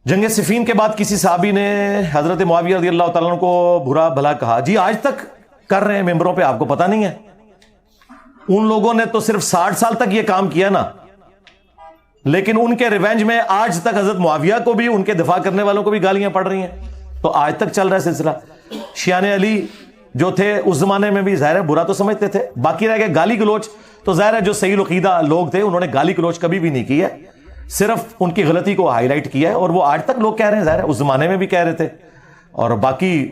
جنگ صفین کے بعد کسی صحابی نے حضرت معاویہ رضی اللہ تعالیٰ عنہ کو برا بھلا کہا. جی آج تک کر رہے ہیں ممبروں پہ, آپ کو پتا نہیں ہے؟ ان لوگوں نے تو صرف 60 سال تک یہ کام کیا نا, لیکن ان کے ریونج میں آج تک حضرت معاویہ کو بھی, ان کے دفاع کرنے والوں کو بھی گالیاں پڑ رہی ہیں. تو آج تک چل رہا ہے سلسلہ. شیعان علی جو تھے اس زمانے میں بھی ظاہر ہے برا تو سمجھتے تھے, باقی رہ گئے گالی گلوچ. تو ظاہر ہے جو صحیح العقیدہ لوگ تھے انہوں نے گالی گلوچ کبھی بھی نہیں کی ہے, صرف ان کی غلطی کو ہائی لائٹ کیا ہے, اور وہ آج تک لوگ کہہ رہے ہیں, ظاہر ہے اس زمانے میں بھی کہہ رہے تھے. اور باقی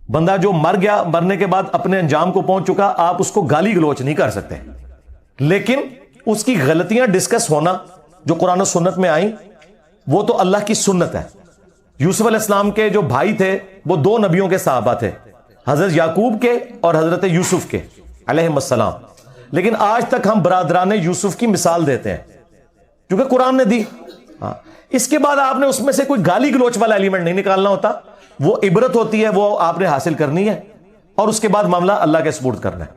بندہ جو مر گیا, مرنے کے بعد اپنے انجام کو پہنچ چکا, آپ اس کو گالی گلوچ نہیں کر سکتے, لیکن اس کی غلطیاں ڈسکس ہونا جو قرآن و سنت میں آئیں وہ تو اللہ کی سنت ہے. یوسف علیہ السلام کے جو بھائی تھے وہ 2 نبیوں کے صحابہ تھے, حضرت یعقوب کے اور حضرت یوسف کے علیہ السلام. لیکن آج تک ہم برادران یوسف کی مثال دیتے ہیں کیونکہ قرآن نے دی. اس کے بعد آپ نے اس میں سے کوئی گالی گلوچ والا ایلیمنٹ نہیں نکالنا ہوتا, وہ عبرت ہوتی ہے, وہ آپ نے حاصل کرنی ہے, اور اس کے بعد معاملہ اللہ کے سپرد کرنا ہے.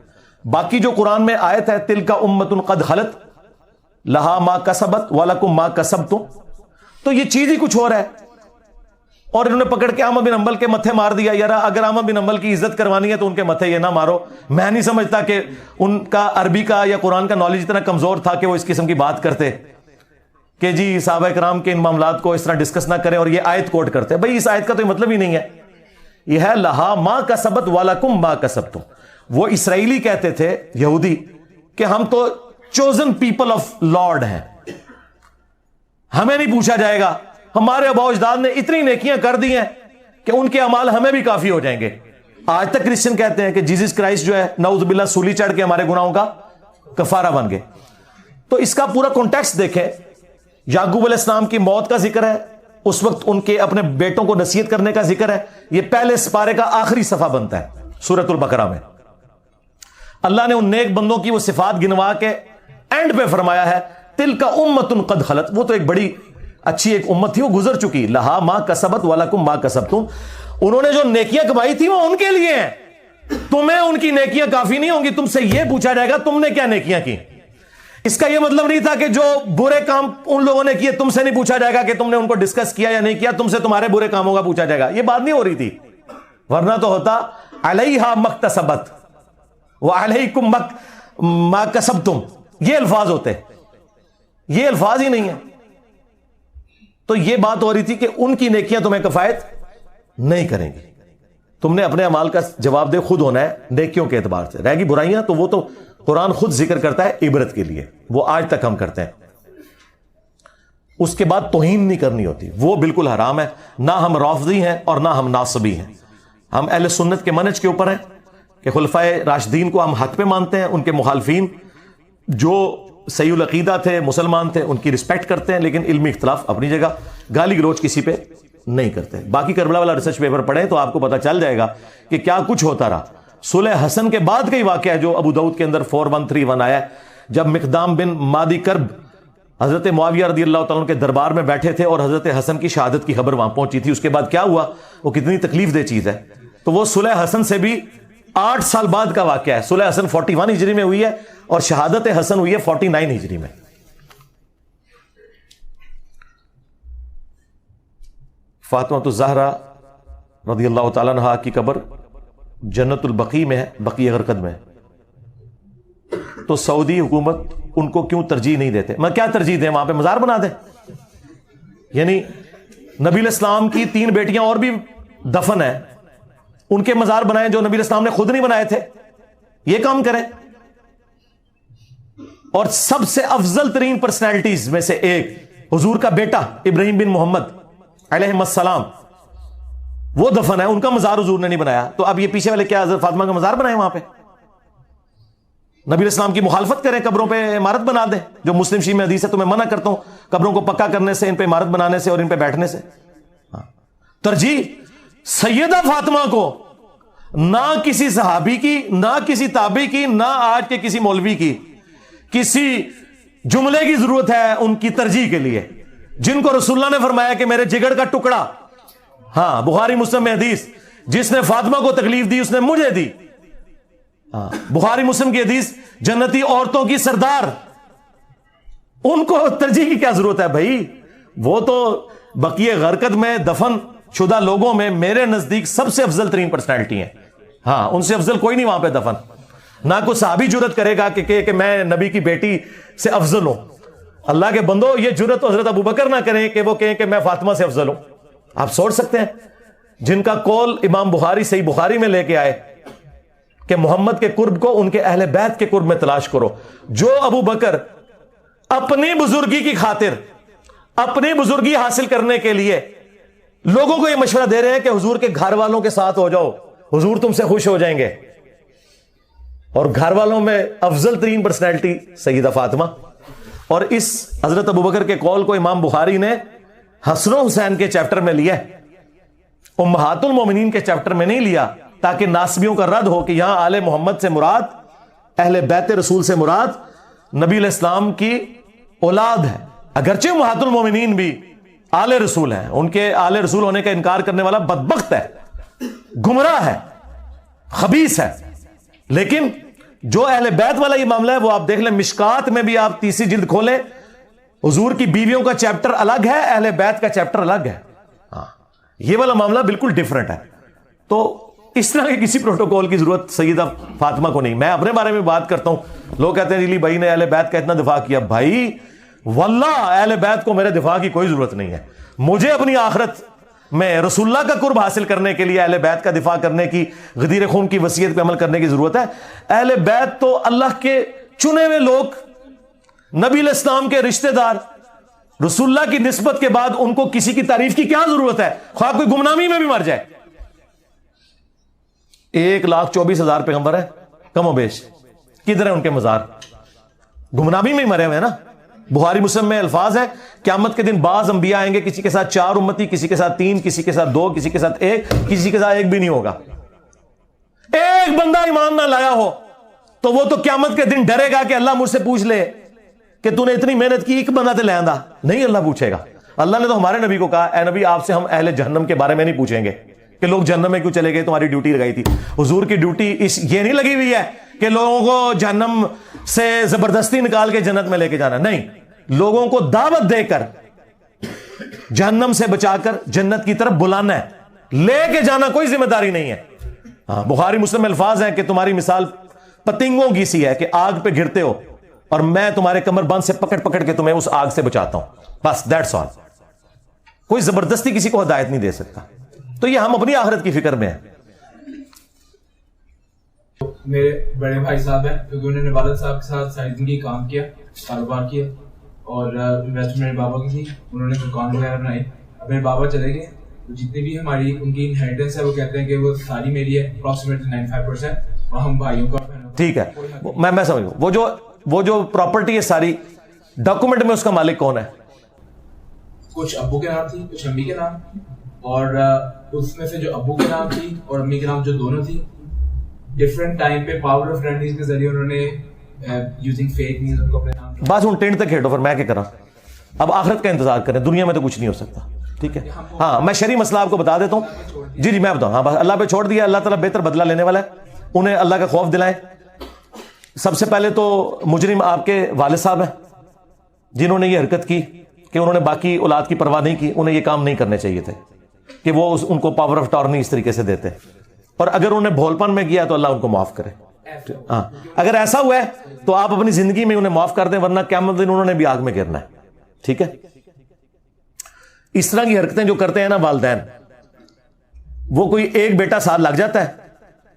باقی جو قرآن میں آیت ہے تلک امۃ قد خلت لہا ما کسبت ولکم ما کسبتم, تو یہ چیز ہی کچھ اور ہے. اور انہوں نے پکڑ کے احمد بن حنبل کے متھے مار دیا. یار اگر احمد بن حنبل کی عزت کروانی ہے تو ان کے متھے یہ نہ مارو. میں نہیں سمجھتا کہ ان کا عربی کا یا قرآن کا نالج اتنا کمزور تھا کہ وہ اس قسم کی بات کرتے کہ جی صحابہ کرام کے ان معاملات کو اس طرح ڈسکس نہ کریں اور یہ آیت کوٹ کرتے. بھائی اس آیت کا تو مطلب ہی نہیں ہے, یہ ہے لہا ما کسبت ولکم ما کسبتم. وہ اسرائیلی کہتے تھے یہودی کہ ہم تو چوزن پیپل آف لارڈ ہیں, ہمیں نہیں پوچھا جائے گا, ہمارے آباء و اجداد نے اتنی نیکیاں کر دی ہیں کہ ان کے اعمال ہمیں بھی کافی ہو جائیں گے. آج تک کرسچن کہتے ہیں کہ جیسس کرائسٹ جو ہے نعوذ باللہ سولی چڑھ کے ہمارے گناہوں کا کفارہ بن گئے. تو اس کا پورا کانٹیکسٹ دیکھیں. یعقوب علیہ السلام کی موت کا ذکر ہے, اس وقت ان کے اپنے بیٹوں کو نصیحت کرنے کا ذکر ہے. یہ پہلے سپارے کا آخری صفحہ بنتا ہے سورۃ البقرہ میں. اللہ نے ان نیک بندوں کی وہ صفات گنوا کے اینڈ پہ فرمایا ہے تلک امۃ قد خلت. وہ تو ایک بڑی اچھی ایک امت تھی, وہ گزر چکی. لہا ما کسبت ولکم ما کسبتم. انہوں نے جو نیکیاں کمائی تھی وہ ان کے لیے ہیں, تمہیں ان کی نیکیاں کافی نہیں ہوں گی. تم سے یہ پوچھا جائے گا تم نے کیا نیکیاں کی. اس کا یہ مطلب نہیں تھا کہ جو برے کام ان لوگوں نے کیے تم سے نہیں پوچھا جائے گا کہ تم نے ان کو ڈسکس کیا یا نہیں کیا, تم سے تمہارے برے کاموں کا پوچھا جائے گا. یہ بات نہیں ہو رہی تھی, ورنہ تو ہوتا علیہا مکتسبت وعلیکم ما کسبتم. یہ الفاظ ہوتے, یہ الفاظ ہی نہیں ہے. تو یہ بات ہو رہی تھی کہ ان کی نیکیاں تمہیں کفایت نہیں کریں گی, تم نے اپنے اعمال کا جواب دے خود ہونا ہے نیکیوں کے اعتبار سے. رہ گی برائیاں تو وہ تو قرآن خود ذکر کرتا ہے عبرت کے لیے, وہ آج تک ہم کرتے ہیں. اس کے بعد توہین نہیں کرنی ہوتی, وہ بالکل حرام ہے. نہ ہم رافضی ہیں اور نہ ہم ناصبی ہیں, ہم اہل سنت کے منہج کے اوپر ہیں کہ خلفائے راشدین کو ہم حق پہ مانتے ہیں. ان کے مخالفین جو صحیح العقیدہ تھے, مسلمان تھے, ان کی رسپیکٹ کرتے ہیں, لیکن علمی اختلاف اپنی جگہ, گالی گلوچ کسی پہ نہیں کرتے. باقی کربلا والا ریسرچ پیپر پڑھیں تو آپ کو پتا چل جائے گا کہ کیا کچھ ہوتا رہا. صلح حسن کے بعد کا ہی واقعہ ہے جو ابو داؤد کے اندر 4131 آیا ہے, جب مقدام بن مادی کرب حضرت معاویہ رضی اللہ تعالیٰ کے دربار میں بیٹھے تھے اور حضرت حسن کی شہادت کی خبر وہاں پہنچی تھی. اس کے بعد کیا ہوا, وہ کتنی تکلیف دہ چیز ہے. تو وہ صلح حسن سے بھی 8 سال بعد کا واقعہ ہے. صلح حسن 41 ہجری میں ہوئی ہے اور شہادت حسن ہوئی ہے 49 ہجری میں. فاطمہ الزہرا رضی اللہ تعالیٰ عنہا کی قبر جنت البقیع میں ہے, بقیع غرقد میں. تو سعودی حکومت ان کو کیوں ترجیح نہیں دیتے؟ میں کیا ترجیح دیں, وہاں پہ مزار بنا دیں. یعنی نبی علیہ السلام کی 3 بیٹیاں اور بھی دفن ہیں, ان کے مزار بنائیں جو نبی علیہ السلام نے خود نہیں بنائے تھے. یہ کام کریں. اور سب سے افضل ترین پرسنالٹیز میں سے ایک حضور کا بیٹا ابراہیم بن محمد علیہ السلام, وہ دفن ہے, ان کا مزار حضور نے نہیں بنایا. تو اب یہ پیچھے والے کیا حضرت فاطمہ کا مزار بنائے وہاں پہ؟ نبی علیہ السلام کی مخالفت کریں, قبروں پہ عمارت بنا دیں, جو مسلم شیعہ میں حدیث ہے تو میں منع کرتا ہوں قبروں کو پکا کرنے سے, ان پہ عمارت بنانے سے اور ان پہ بیٹھنے سے. ترجیح سیدہ فاطمہ کو نہ کسی صحابی کی, نہ کسی تابعی کی, نہ آج کے کسی مولوی کی. کسی جملے کی ضرورت ہے ان کی ترجیح کے لیے جن کو رسول اللہ نے فرمایا کہ میرے جگر کا ٹکڑا, ہاں بخاری مسلم میں حدیث, جس نے فاطمہ کو تکلیف دی اس نے مجھے دی. بخاری مسلم کی حدیث, جنتی عورتوں کی سردار ان کو ترجیح کی کیا ضرورت ہے بھائی؟ وہ تو بقیہ غرقد میں دفن شدہ لوگوں میں میرے نزدیک سب سے افضل ترین پرسنالٹی ہیں. ہاں، ان سے افضل کوئی نہیں وہاں پہ دفن. نہ کوئی صحابی جرت کرے گا کہ میں نبی کی بیٹی سے افضل ہوں. اللہ کے بندو، یہ جرت حضرت ابو بکر نہ کریں کہ وہ کہیں کہ میں فاطمہ سے افضل ہوں. آپ سوچ سکتے ہیں؟ جن کا قول امام بخاری صحیح بخاری میں لے کے آئے کہ محمد کے قرب کو ان کے اہل بیت کے قرب میں تلاش کرو. جو ابو بکر اپنی بزرگی کی خاطر اپنی بزرگی حاصل کرنے کے لیے لوگوں کو یہ مشورہ دے رہے ہیں کہ حضور کے گھر والوں کے ساتھ ہو جاؤ، حضور تم سے خوش ہو جائیں گے، اور گھر والوں میں افضل ترین پرسنالٹی سیدہ فاطمہ. اور اس حضرت ابوبکر کے قول کو امام بخاری نے حسن و حسین کے چیپٹر میں لیا، امہات المومنین کے چیپٹر میں نہیں لیا، تاکہ ناسبیوں کا رد ہو کہ یہاں آل محمد سے مراد، اہل بیت رسول سے مراد نبی علیہ السلام کی اولاد ہے. اگرچہ امہات المومنین بھی آل رسول ہیں، ان کے آل رسول ہونے کا انکار کرنے والا بدبخت ہے، گمراہ ہے، خبیث ہے. لیکن جو اہل بیت والا یہ معاملہ ہے وہ آپ دیکھ لیں، مشکات میں بھی آپ تیسری جلد کھولیں، حضور کی بیویوں کا چیپٹر الگ ہے، اہل بیت کا چیپٹر الگ ہے. ہاں، یہ والا معاملہ بالکل ڈیفرنٹ ہے. تو اس طرح کے کسی پروٹوکول کی ضرورت سیدہ فاطمہ کو نہیں. میں اپنے بارے میں بات کرتا ہوں، لوگ کہتے ہیں علی بھائی نے اہل بیت کا اتنا دفاع کیا. بھائی واللہ اہل بیت کو میرے دفاع کی کوئی ضرورت نہیں ہے. مجھے اپنی آخرت میں رسول اللہ کا قرب حاصل کرنے کے لیے اہل بیت کا دفاع کرنے کی، غدیر خون کی وصیت پہ عمل کرنے کی ضرورت ہے. اہل بیت تو اللہ کے چنے ہوئے لوگ، نبی علیہ السلام کے رشتہ دار، رسول اللہ کی نسبت کے بعد ان کو کسی کی تعریف کی کیا ضرورت ہے، خواہ کوئی گمنامی میں بھی مر جائے. 1,24,000 پیغمبر ہے کم و بیش، کدھر ہے ان کے مزار؟ گمنامی میں ہی مرے ہوئے ہیں نا. بخاری مسلم میں الفاظ ہے، قیامت کے دن بعض انبیاء آئیں گے، کسی کے ساتھ 4 امتی، کسی کے ساتھ 3، کسی کے ساتھ 2، کسی کے ساتھ 1، کسی کے ساتھ 1 بھی نہیں ہوگا. ایک بندہ ایمان نہ لایا ہو تو وہ تو قیامت کے دن ڈرے گا کہ اللہ مجھ سے پوچھ لے کہ تو نے اتنی محنت کی، ایک بندہ تے لے آندا. نہیں، اللہ پوچھے گا. اللہ نے تو ہمارے نبی کو کہا، اے نبی آپ سے ہم اہل جہنم کے بارے میں نہیں پوچھیں گے کہ لوگ جہنم میں کیوں چلے گئے، تمہاری ڈیوٹی لگائی تھی. حضور کی ڈیوٹی یہ نہیں لگی ہوئی ہے کہ لوگوں کو جہنم سے زبردستی نکال کے جنت میں لے کے جانا. نہیں، لوگوں کو دعوت دے کر جہنم سے بچا کر جنت کی طرف بلانا ہے، لے کے جانا کوئی ذمہ داری نہیں ہے. ہاں، بخاری مسلم الفاظ ہیں کہ تمہاری مثال پتنگوں کی سی ہے کہ آگ پہ گرتے ہو اور میں تمہارے کمر بند سے پکڑ پکڑ کے تمہیں اس آگ سے بچاتا ہوں. بس دیٹس آل. کوئی زبردستی کسی کو ہدایت نہیں دے سکتا. تو یہ ہم اپنی آخرت کی فکر میں ہیں. میرے بڑے بھائی صاحب ہیں کیونکہ انہوں نے والد صاحب کے ساتھ ساری زندگی کام کیا، کاروبار کیا، اور انویسٹمنٹ میرے بابا کی تھی، انہوں نے دکان وغیرہ بنائی. اب میرے بابا چلے گئے تو جتنی بھی ہماری ان کی انہیریٹنس ہے وہ کہتے ہیں کہ وہ ساری میری ہے، اپروکسیمیٹلی 95%، اور ہم بھائیوں کا. ٹھیک ہے، میں سمجھ گا. وہ جو پراپرٹی ہے ساری ڈاکومنٹ میں اس کا مالک کون ہے؟ کچھ ابو کے نام تھی، کچھ امی کے نام، اور اس میں سے جو ابو کے نام تھی اور امی کے نام جو دونوں تھی، ڈفرنٹ ٹائم پہ پاور آف رینڈیز کے ذریعے انہوں نے یوزنگ فیک نیوز کو اپنے نام. بس ان ٹینٹ تک کھیڑو، پھر میں کیا کرا. اب آخرت کا انتظار کریں، دنیا میں تو کچھ نہیں ہو سکتا. ٹھیک ہے، ہاں میں شرعی مسئلہ آپ کو بتا دیتا ہوں. جی میں بتاؤں. ہاں بس اللہ پہ چھوڑ دیا، اللہ تعالیٰ بہتر بدلہ لینے والا ہے. انہیں اللہ کا خوف دلائیں. سب سے پہلے تو مجرم آپ کے والد صاحب ہیں جنہوں نے یہ حرکت کی کہ انہوں نے باقی اولاد کی پرواہ نہیں کی. انہیں یہ کام نہیں کرنے چاہیے تھے کہ وہ ان کو پاور آف ٹارنی اس طریقے سے دیتے. اور اگر انہیں بھول پن میں کیا تو اللہ ان کو معاف کرے. ہاں، اگر ایسا ہوا ہے تو آپ اپنی زندگی میں انہیں معاف کر دیں، ورنہ قیامت دن انہوں نے بھی آگ میں گرنا ہے. ٹھیک ہے. اس طرح کی حرکتیں جو کرتے ہیں نا والدین، وہ کوئی ایک بیٹا ساتھ لگ جاتا ہے،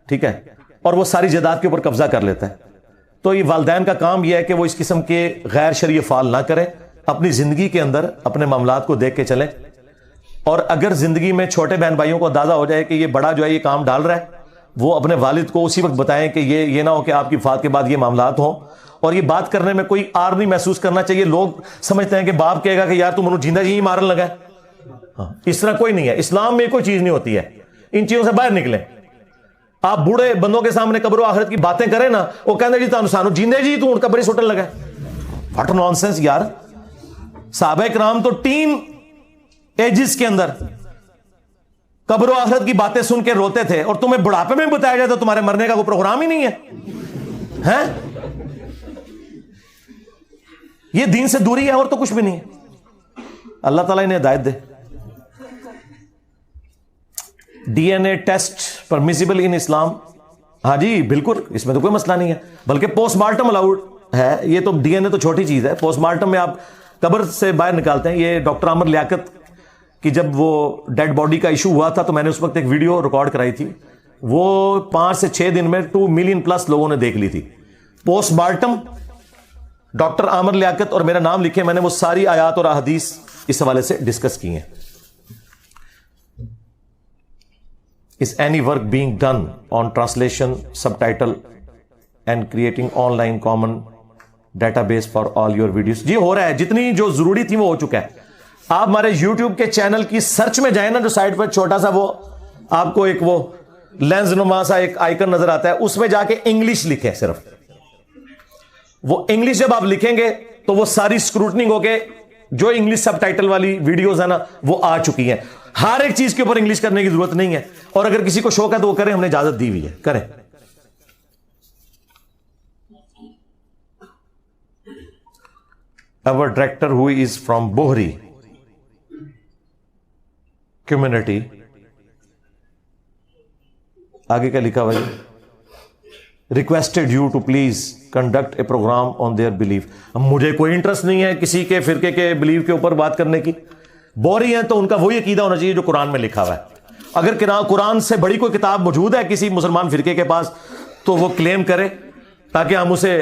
ٹھیک ہے، اور وہ ساری جائیداد کے اوپر قبضہ کر لیتا ہے. تو یہ والدین کا کام یہ ہے کہ وہ اس قسم کے غیر شرعی افعال نہ کریں، اپنی زندگی کے اندر اپنے معاملات کو دیکھ کے چلیں. اور اگر زندگی میں چھوٹے بہن بھائیوں کو اندازہ ہو جائے کہ یہ بڑا جو ہے یہ کام ڈال رہا ہے، وہ اپنے والد کو اسی وقت بتائیں کہ یہ نہ ہو کہ آپ کی وفات کے بعد یہ معاملات ہوں. اور یہ بات کرنے میں کوئی آر نہیں محسوس کرنا چاہیے. لوگ سمجھتے ہیں کہ باپ کہے گا کہ یار تم انہوں جیندہ جی مارن لگا ہے. ہاں، اس طرح کوئی نہیں ہے. اسلام میں کوئی چیز نہیں ہوتی ہے. ان چیزوں سے باہر نکلیں. آپ بوڑھے بندوں کے سامنے قبر و آخرت کی باتیں کریں نا، وہ کہتے ہیں جی تانوں سانو جیندے جی تو قبر ہی سٹن لگا. واٹ نان سینس یار. صحابہ کرام تو ٹین ایجز کے اندر قبر و آخرت کی باتیں سن کے روتے تھے، اور تمہیں بڑھاپے میں بتایا جاتا تمہارے مرنے کا کوئی پروگرام ہی نہیں ہے. یہ دین سے دوری ہے اور تو کچھ بھی نہیں ہے. اللہ تعالیٰ انہیں ہدایت دے. D N A test permissible in Islam? ہاں جی بالکل, اس میں تو کوئی مسئلہ نہیں ہے, بلکہ پوسٹ مارٹم الاؤڈ ہے. یہ تو ڈی این اے تو چھوٹی چیز ہے, پوسٹ مارٹم میں آپ قبر سے باہر نکالتے ہیں. یہ ڈاکٹر عامر لیاقت کی جب وہ ڈیڈ باڈی کا ایشو ہوا تھا تو میں نے اس وقت ایک ویڈیو ریکارڈ کرائی تھی, وہ 5 سے 6 دن میں 2 ملین پلس لوگوں نے دیکھ لی تھی. Post mortem doctor Aamir Liaquat اور میرا نام لکھے, میں نے وہ ساری آیات اور احادیث اس حوالے سے ڈسکس کی ہیں. Is any work being done on translation, subtitle and creating online common database for all your videos? جی ہو رہا ہے, جتنی جو ضروری تھی وہ ہو چکا ہے. آپ ہمارے YouTube کے چینل کی سرچ میں جائیں نا, جو سائٹ پر چھوٹا سا وہ آپ کو ایک وہ لینز نما سا ایک آئیکن نظر آتا ہے, اس میں جا کے انگلش لکھیں. صرف وہ انگلش جب آپ لکھیں گے تو وہ ساری اسکروٹنگ ہو کے جو انگلش سب ٹائٹل والی ویڈیوز ہیں نا وہ آ چکی ہیں. ہر ایک چیز کے اوپر انگلش کرنے کی ضرورت نہیں ہے, اور اگر کسی کو شوق ہے تو وہ کریں, ہم نے اجازت دی ہوئی ہے, کریں. Our director who is from Bohri community, آگے کیا لکھا ہوا ہے, requested you to please conduct a program on their belief. مجھے کوئی انٹرسٹ نہیں ہے کسی کے فرقے کے بلیف کے اوپر بات کرنے کی. بوری ہیں تو ان کا وہی عقیدہ ہونا چاہیے جو قرآن میں لکھا ہوا ہے. اگر قرآن سے بڑی کوئی کتاب موجود ہے کسی مسلمان فرقے کے پاس تو وہ کلیم کرے, تاکہ ہم اسے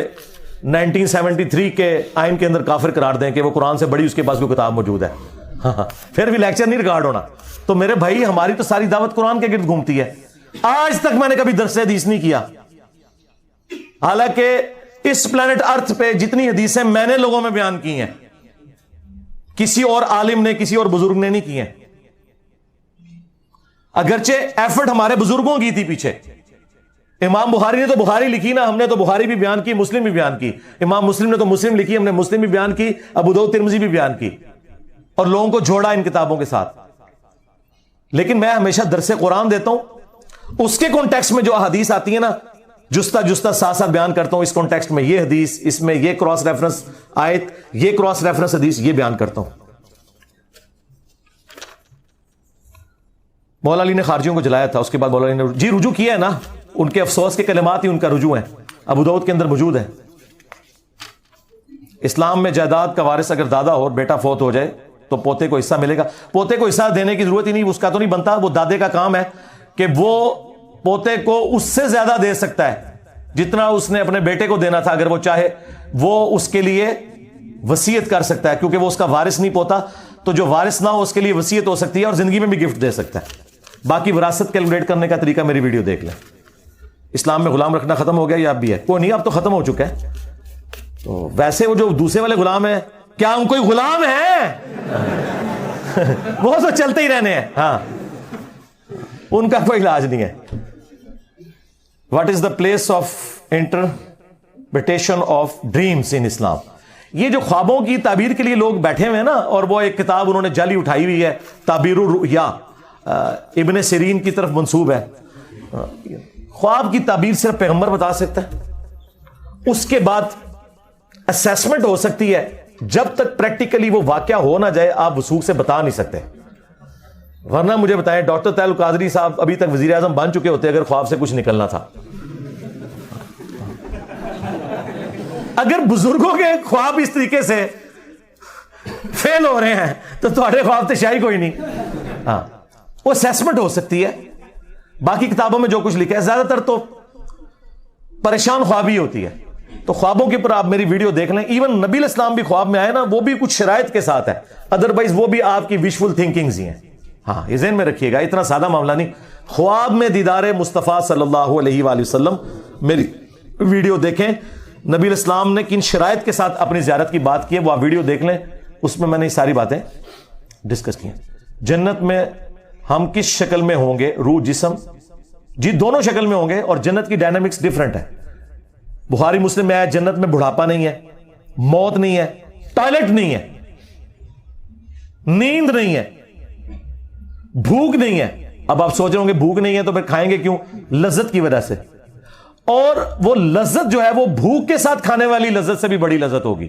1973 کے آئین کے اندر کافر قرار دیں کہ وہ قرآن سے بڑی اس کے پاس کوئی کتاب موجود ہے. پھر بھی لیکچر نہیں ریکارڈ ہونا. تو میرے بھائی, ہماری تو ساری دعوت قرآن کے گرد گھومتی ہے. آج تک میں نے کبھی درس حدیث نہیں کیا, حالانکہ اس پلانٹ ارتھ پہ جتنی حدیثیں میں نے لوگوں میں بیان کی ہیں کسی اور عالم نے, کسی اور بزرگ نے نہیں کی ہیں. اگرچہ ایفرٹ ہمارے بزرگوں کی تھی پیچھے. امام بخاری نے تو بخاری لکھی نا, ہم نے تو بخاری بھی بیان کی, مسلم بھی بیان کی. امام مسلم نے تو مسلم لکھی, ہم نے مسلم بھی بیان کی, ابو داؤد ترمذی بھی بیان کی, اور لوگوں کو جوڑا ان کتابوں کے ساتھ. لیکن میں ہمیشہ درس قرآن دیتا ہوں, اس کے کانٹیکسٹ میں جو احادیث آتی ہیں نا, جستا جستا ساتھ ساتھ بیان کرتا ہوں. اس کانٹیکسٹ میں یہ حدیث, اس میں یہ کراس ریفرنس آیت, یہ کراس ریفرنس حدیث, یہ بیان کرتا ہوں. مولا علی نے خارجیوں کو جلایا تھا, اس کے بعد مولا علی نے جی رجوع کیا ہے نا, ان کے افسوس کے کلمات ہی ان کا رجوع ہے. ابو داؤد کے اندر موجود ہے. اسلام میں جائیداد کا وارث اگر دادا ہو اور بیٹا فوت ہو جائے تو پوتے کو حصہ ملے گا. پوتے کو حصہ دینے کی ضرورت ہی نہیں, اس کا تو نہیں بنتا, وہ دادے کا کام ہے کہ وہ پوتے کو اس سے زیادہ دے سکتا ہے جتنا اس نے اپنے بیٹے کو دینا تھا. اگر وہ چاہے وہ اس کے لیے وصیت کر سکتا ہے, کیونکہ وہ اس کا وارث نہیں پوتا, تو جو وارث نہ ہو اس کے لیے وصیت ہو سکتی ہے, اور زندگی میں بھی گفٹ دے سکتا ہے. باقی وراثت کیلکولیٹ کرنے کا طریقہ میری ویڈیو دیکھ لیں. اسلام میں غلام رکھنا ختم ہو گیا یا اب بھی ہے؟ کوئی نہیں, اب تو ختم ہو چکا ہے. تو ویسے وہ جو دوسرے والے غلام ہیں, کیا ہم کوئی غلام ہیں؟ وہ تو چلتے ہی رہنے ہیں. ہاں, ان کا کوئی علاج نہیں ہے. What is the place of interpretation of dreams in Islam? یہ جو خوابوں کی تعبیر کے لیے لوگ بیٹھے ہوئے ہیں نا, اور وہ ایک کتاب انہوں نے جعلی اٹھائی ہوئی ہے, تعبیر الرؤیا, ابن سیرین کی طرف منسوب ہے. خواب کی تعبیر صرف پیغمبر بتا سکتا ہے. اس کے بعد اسیسمنٹ ہو سکتی ہے, جب تک پریکٹیکلی وہ واقعہ ہو نہ جائے آپ وثوق سے بتا نہیں سکتے. ورنہ مجھے بتائیں, ڈاکٹر طاہر القادری صاحب ابھی تک وزیر اعظم بن چکے ہوتے اگر خواب سے کچھ نکلنا تھا. اگر بزرگوں کے خواب اس طریقے سے فیل ہو رہے ہیں تو تمہارے خواب تو شاید کوئی نہیں. ہاں, وہ اسیسمنٹ ہو سکتی ہے. باقی کتابوں میں جو کچھ لکھا ہے زیادہ تر تو پریشان خوابی ہوتی ہے. تو خوابوں کے اوپر آپ میری ویڈیو دیکھ لیں. ایون نبی علیہ السلام بھی خواب میں آئے نا, وہ بھی کچھ شرائط کے ساتھ ہے, ادروائز وہ بھی آپ کی وشفل تھنکنگز ہی ہیں. ہاں, یہ ذہن میں رکھیے گا, اتنا سادہ معاملہ نہیں. خواب میں دیدار مصطفیٰ صلی اللہ علیہ وآلہ وسلم, میری ویڈیو دیکھیں, نبی علیہ السلام نے کن شرائط کے ساتھ اپنی زیارت کی بات کی ہے, وہ آپ ویڈیو دیکھ لیں, اس میں نے ساری باتیں ڈسکس کی ہیں. جنت میں ہم کس شکل میں ہوں گے, روح جسم؟ جی دونوں شکل میں ہوں گے, اور جنت کی ڈائنامکس ڈیفرنٹ ہے. بخاری مسلم میں آیا, جنت میں بڑھاپا نہیں ہے, موت نہیں ہے, ٹوائلٹ نہیں ہے, نیند نہیں ہے, بھوک نہیں ہے. اب آپ سوچ رہے ہوں گے بھوک نہیں ہے تو پھر کھائیں گے کیوں؟ لذت کی وجہ سے. اور وہ لذت جو ہے وہ بھوک کے ساتھ کھانے والی لذت سے بھی بڑی لذت ہوگی.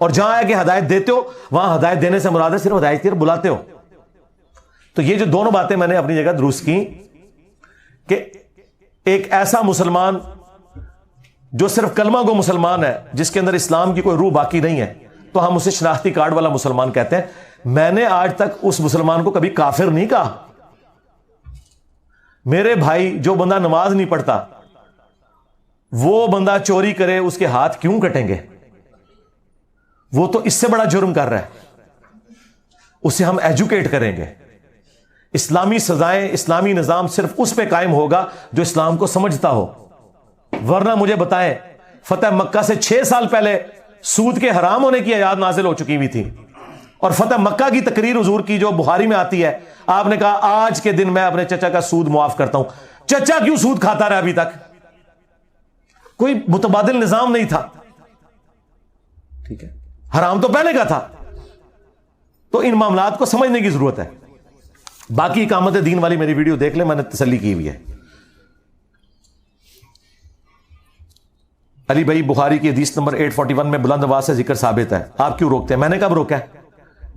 اور جہاں ہے کہ ہدایت دیتے ہو وہاں ہدایت دینے سے مراد ہے صرف ہدایت کی طرف بلاتے ہو. تو یہ جو دونوں باتیں میں نے اپنی جگہ درست کی کہ ایک ایسا مسلمان جو صرف کلمہ گو مسلمان ہے, جس کے اندر اسلام کی کوئی روح باقی نہیں ہے, تو ہم اسے شناختی کارڈ والا مسلمان کہتے ہیں. میں نے آج تک اس مسلمان کو کبھی کافر نہیں کہا. میرے بھائی, جو بندہ نماز نہیں پڑھتا وہ بندہ چوری کرے, اس کے ہاتھ کیوں کٹیں گے؟ وہ تو اس سے بڑا جرم کر رہا ہے. اسے ہم ایجوکیٹ کریں گے. اسلامی سزائیں, اسلامی نظام صرف اس پہ قائم ہوگا جو اسلام کو سمجھتا ہو. ورنہ مجھے بتائیں, فتح مکہ سے 6 سال پہلے سود کے حرام ہونے کی آیات نازل ہو چکی ہوئی تھی, اور فتح مکہ کی تقریر حضور کی جو بخاری میں آتی ہے, آپ نے کہا آج کے دن میں اپنے چچا کا سود معاف کرتا ہوں. چچا کیوں سود کھاتا رہا ابھی تک؟ کوئی متبادل نظام نہیں تھا. ٹھیک ہے, حرام تو پہلے کا تھا. تو ان معاملات کو سمجھنے کی ضرورت ہے. باقی اقامت دین والی میری ویڈیو دیکھ لیں, میں نے تسلی کی ہوئی ہے. علی بھائی, بخاری کی حدیث نمبر 841 میں بلند آواز سے ذکر ثابت ہے, آپ کیوں روکتے ہیں؟ میں نے کب روکا ہے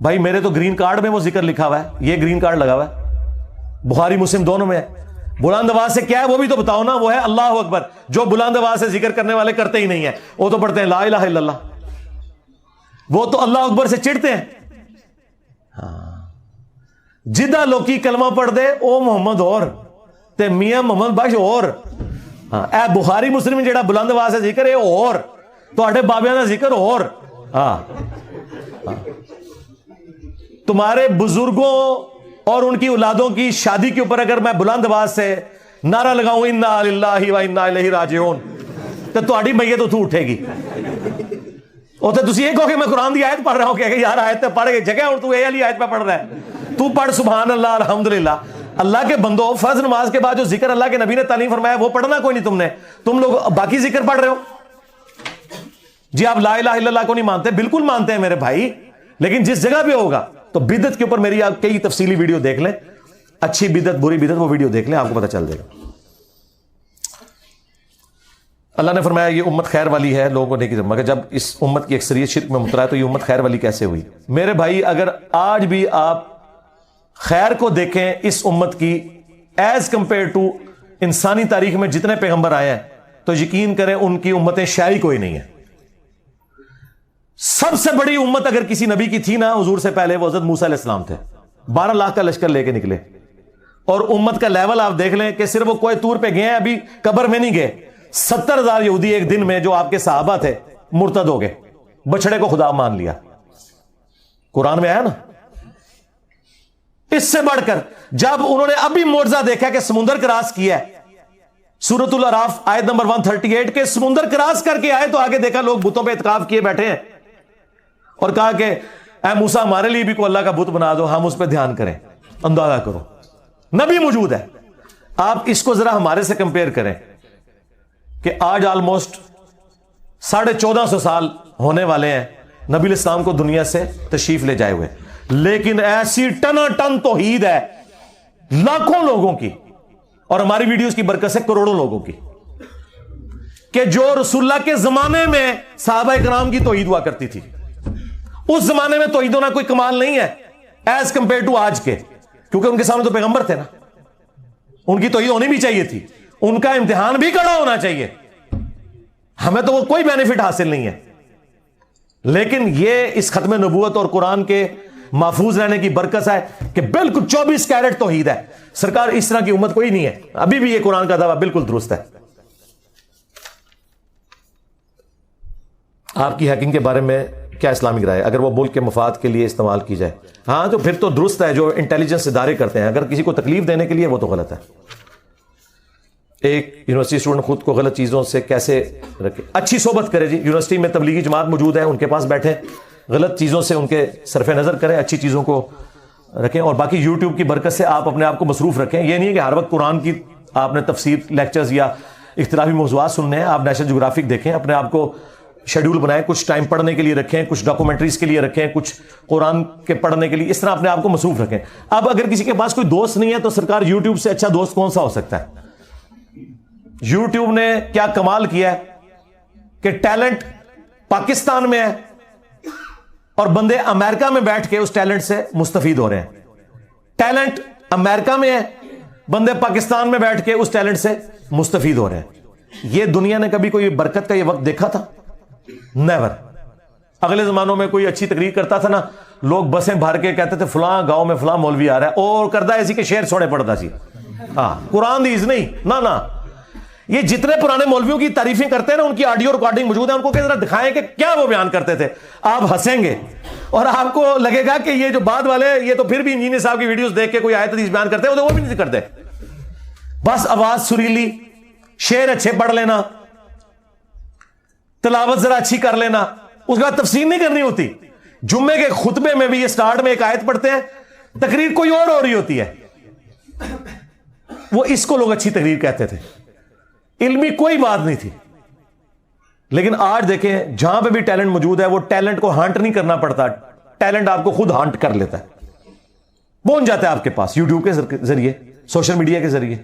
بھائی؟ میرے تو گرین کارڈ میں وہ ذکر لکھا ہوا ہے, یہ گرین کارڈ لگا ہوا ہے, بخاری مسلم دونوں میں ہے. بلند آواز سے کیا ہے وہ بھی تو بتاؤ نا. وہ ہے اللہ اکبر, جو بلند آواز سے ذکر کرنے والے کرتے ہی نہیں ہیں. وہ تو پڑھتے ہیں لا الہ الا اللہ, وہ تو اللہ اکبر سے چڑھتے ہیں. جدہ لوکی کلمہ پڑھ دے او محمد اور تے میاں محمد بخش اور, اے بخاری مسلم جیڑا بلند آواز سے ذکر ہے اور تواڈے بابیاں دا ذکر اور. تمہارے بزرگوں اور ان کی اولادوں کی شادی کے اوپر اگر میں بلند آواز سے نعرہ لگاؤں انا للہ و انا الیہ راجعون, تو تہاڈی میت اتھوں اٹھے گی. اور تو تسی یہ کہو کہ میں قرآن دی آیت پڑھ رہا ہوں, کہ یار آیت پڑھ کے جگہ اور تو یہ والی آیت پہ پڑھ رہا ہے. تو پڑھ سبحان اللہ الحمدللہ. اللہ کے بندو, فرض نماز کے بعد جو ذکر اللہ کے نبی نے تعلیم فرمایا وہ پڑھنا کوئی نہیں تم نے. تم لوگ باقی ذکر پڑھ رہے ہو. جی آپ لا الہ الا اللہ کو نہیں مانتے؟ بالکل مانتے ہیں میرے بھائی, لیکن جس جگہ پہ ہوگا تو بدعت کے اوپر میری آپ کئی تفصیلی ویڈیو دیکھ لیں, اچھی بدعت بری بدعت, وہ ویڈیو دیکھ لیں, آپ کو پتہ چل جائے گا. اللہ نے فرمایا یہ امت خیر والی ہے لوگوں نے, مگر جب اس امت کی اکثریت شرک میں مبتلا ہے تو یہ امت خیر والی کیسے ہوئی؟ میرے بھائی, اگر آج بھی آپ خیر کو دیکھیں اس امت کی ایز کمپیئر ٹو انسانی تاریخ میں جتنے پیغمبر آئے ہیں, تو یقین کریں ان کی امتیں شاید کوئی نہیں ہے. سب سے بڑی امت اگر کسی نبی کی تھی نا حضور سے پہلے, وہ حضرت موسیٰ علیہ السلام تھے. 12 لاکھ کا لشکر لے کے نکلے, اور امت کا لیول آپ دیکھ لیں کہ صرف وہ کوئی طور پہ گئے ہیں, ابھی قبر میں نہیں گئے. 70,000 یہودی ایک دن میں جو آپ کے صحابہ تھے مرتد ہو گئے, بچڑے کو خدا مان لیا. قرآن میں آیا نا. اس سے بڑھ کر جب انہوں نے ابھی معجزہ دیکھا کہ سمندر کراس کیا ہے, سورۃ الاعراف آیت نمبر 138 کے سمندر کراس کر کے آئے, تو آگے دیکھا لوگ بتوں پہ اعتکاف کیے بیٹھے ہیں, اور کہا کہ اے موسیٰ ہمارے لیے بھی کوئی اللہ کا بت بنا دو, ہم اس پہ دھیان کریں. اندازہ کرو, نبی موجود ہے. آپ اس کو ذرا ہمارے سے کمپیئر کریں کہ آج آلموسٹ 1450 سال ہونے والے ہیں نبی علیہ السلام کو دنیا سے تشریف لے جائے ہوئے, لیکن ایسی ٹنا ٹن توحید ہے لاکھوں لوگوں کی, اور ہماری ویڈیوز کی برکت سے کروڑوں لوگوں کی, کہ جو رسول اللہ کے زمانے میں صحابہ کرام کی توحید ہوا کرتی تھی. اس زمانے میں توحید ہونا کوئی کمال نہیں ہے ایز کمپیئر ٹو آج کے, کیونکہ ان کے سامنے تو پیغمبر تھے نا, ان کی توحید ہونی بھی چاہیے تھی, ان کا امتحان بھی کڑا ہونا چاہیے. ہمیں تو وہ کوئی بینیفٹ حاصل نہیں ہے, لیکن یہ اس ختم نبوت اور قرآن کے محفوظ رہنے کی برکت ہے کہ بالکل 24 کیرٹ توحید ہے. سرکار اس طرح کی امت کوئی نہیں ہے, ابھی بھی یہ قرآن کا دعویٰ بالکل درست ہے. آپ کی ہیکنگ کے بارے میں کیا اسلامک رائے؟ اگر وہ ملک کے مفاد کے لیے استعمال کی جائے, ہاں تو پھر تو درست ہے. جو انٹیلیجنس ادارے کرتے ہیں, اگر کسی کو تکلیف دینے کے لیے, وہ تو غلط ہے. ایک یونیورسٹی اسٹوڈنٹ خود کو غلط چیزوں سے کیسے رکھے؟ اچھی صحبت کرے. جی یونیورسٹی میں تبلیغی جماعت موجود ہے, ان کے پاس بیٹھیں, غلط چیزوں سے ان کے صرف نظر کریں, اچھی چیزوں کو رکھیں. اور باقی یوٹیوب کی برکت سے آپ اپنے آپ کو مصروف رکھیں. یہ نہیں ہے کہ ہر وقت قرآن کی آپ نے تفسیر لیکچرز یا اختلافی موضوعات سننے ہیں. آپ نیشنل جغرافک دیکھیں, اپنے آپ کو شیڈول بنائیں, کچھ ٹائم پڑھنے کے لیے رکھیں, کچھ ڈاکومنٹریز کے لیے رکھیں, کچھ قرآن کے پڑھنے کے لیے, اس طرح اپنے آپ کو مصروف رکھیں. اب اگر کسی کے پاس کوئی دوست نہیں ہے تو سرکار یوٹیوب سے اچھا دوست کون سا ہو سکتا ہے؟ یوٹیوب نے کیا کمال کیا ہے کہ ٹیلنٹ پاکستان میں ہے, اور بندے امریکہ میں بیٹھ کے اس ٹیلنٹ سے مستفید ہو رہے ہیں. ٹیلنٹ امریکہ میں ہے, بندے پاکستان میں بیٹھ کے اس ٹیلنٹ سے مستفید ہو رہے ہیں. یہ دنیا نے کبھی کوئی برکت کا یہ وقت دیکھا تھا؟ نیور. اگلے زمانوں میں کوئی اچھی تقریر کرتا تھا نا, لوگ بسیں بھر کے کہتے تھے فلاں گاؤں میں فلاں مولوی آ رہا ہے, اور کردہ ایسی کہ شعر سونے پڑتا سی. ہاں, قرآن دیز نہیں نا. یہ جتنے پرانے مولویوں کی تعریفیں کرتے ہیں نا, ان کی آڈیو ریکارڈنگ موجود ہے, ان کو کس طرح دکھائیں کہ کیا وہ بیان کرتے تھے. آپ ہنسیں گے اور آپ کو لگے گا کہ یہ جو بعد والے, یہ تو پھر بھی انجینئر صاحب کی ویڈیوز دیکھ کے کوئی آیت حدیث بیان کرتے ہیں, وہ بھی نہیں کرتے. بس آواز سریلی, شعر اچھے پڑھ لینا, تلاوت ذرا اچھی کر لینا, اس کے بعد تفسیر نہیں کرنی ہوتی. جمعے کے خطبے میں بھی یہ سٹارٹ میں ایک آیت پڑھتے ہیں, تقریر کوئی اور ہو رہی ہوتی ہے. وہ اس کو لوگ اچھی تقریر کہتے تھے, علمی کوئی بات نہیں تھی. لیکن آج دیکھیں جہاں پہ بھی ٹیلنٹ موجود ہے, وہ ٹیلنٹ کو ہانٹ نہیں کرنا پڑتا, ٹیلنٹ آپ کو خود ہانٹ کر لیتا ہے, پہنچ جاتا ہے آپ کے پاس یوٹیوب کے ذریعے, سوشل میڈیا کے ذریعے.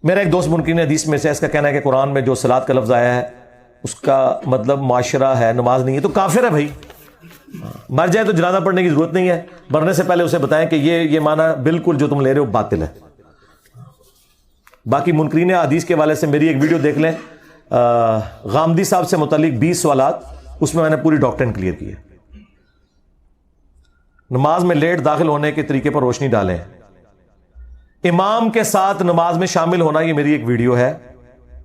میرا ایک دوست منکرین حدیث میں سے اس کا کہنا ہے کہ قرآن میں جو صلاۃ کا لفظ آیا ہے اس کا مطلب معاشرہ ہے, نماز نہیں ہے, تو کافر ہے بھائی. مر جائے تو جنازہ پڑھنے کی ضرورت نہیں ہے, مرنے سے پہلے اسے بتائیں کہ یہ معنی بالکل جو تم لے رہے ہو باطل ہے. باقی منکرین حدیث کے والے سے میری ایک ویڈیو دیکھ لیں, غامدی صاحب سے متعلق 20 سوالات, اس میں نے پوری ڈاکٹرن کلیئر کی ہے. نماز میں لیٹ داخل ہونے کے طریقے پر روشنی ڈالیں. امام کے ساتھ نماز میں شامل ہونا, یہ میری ایک ویڈیو ہے,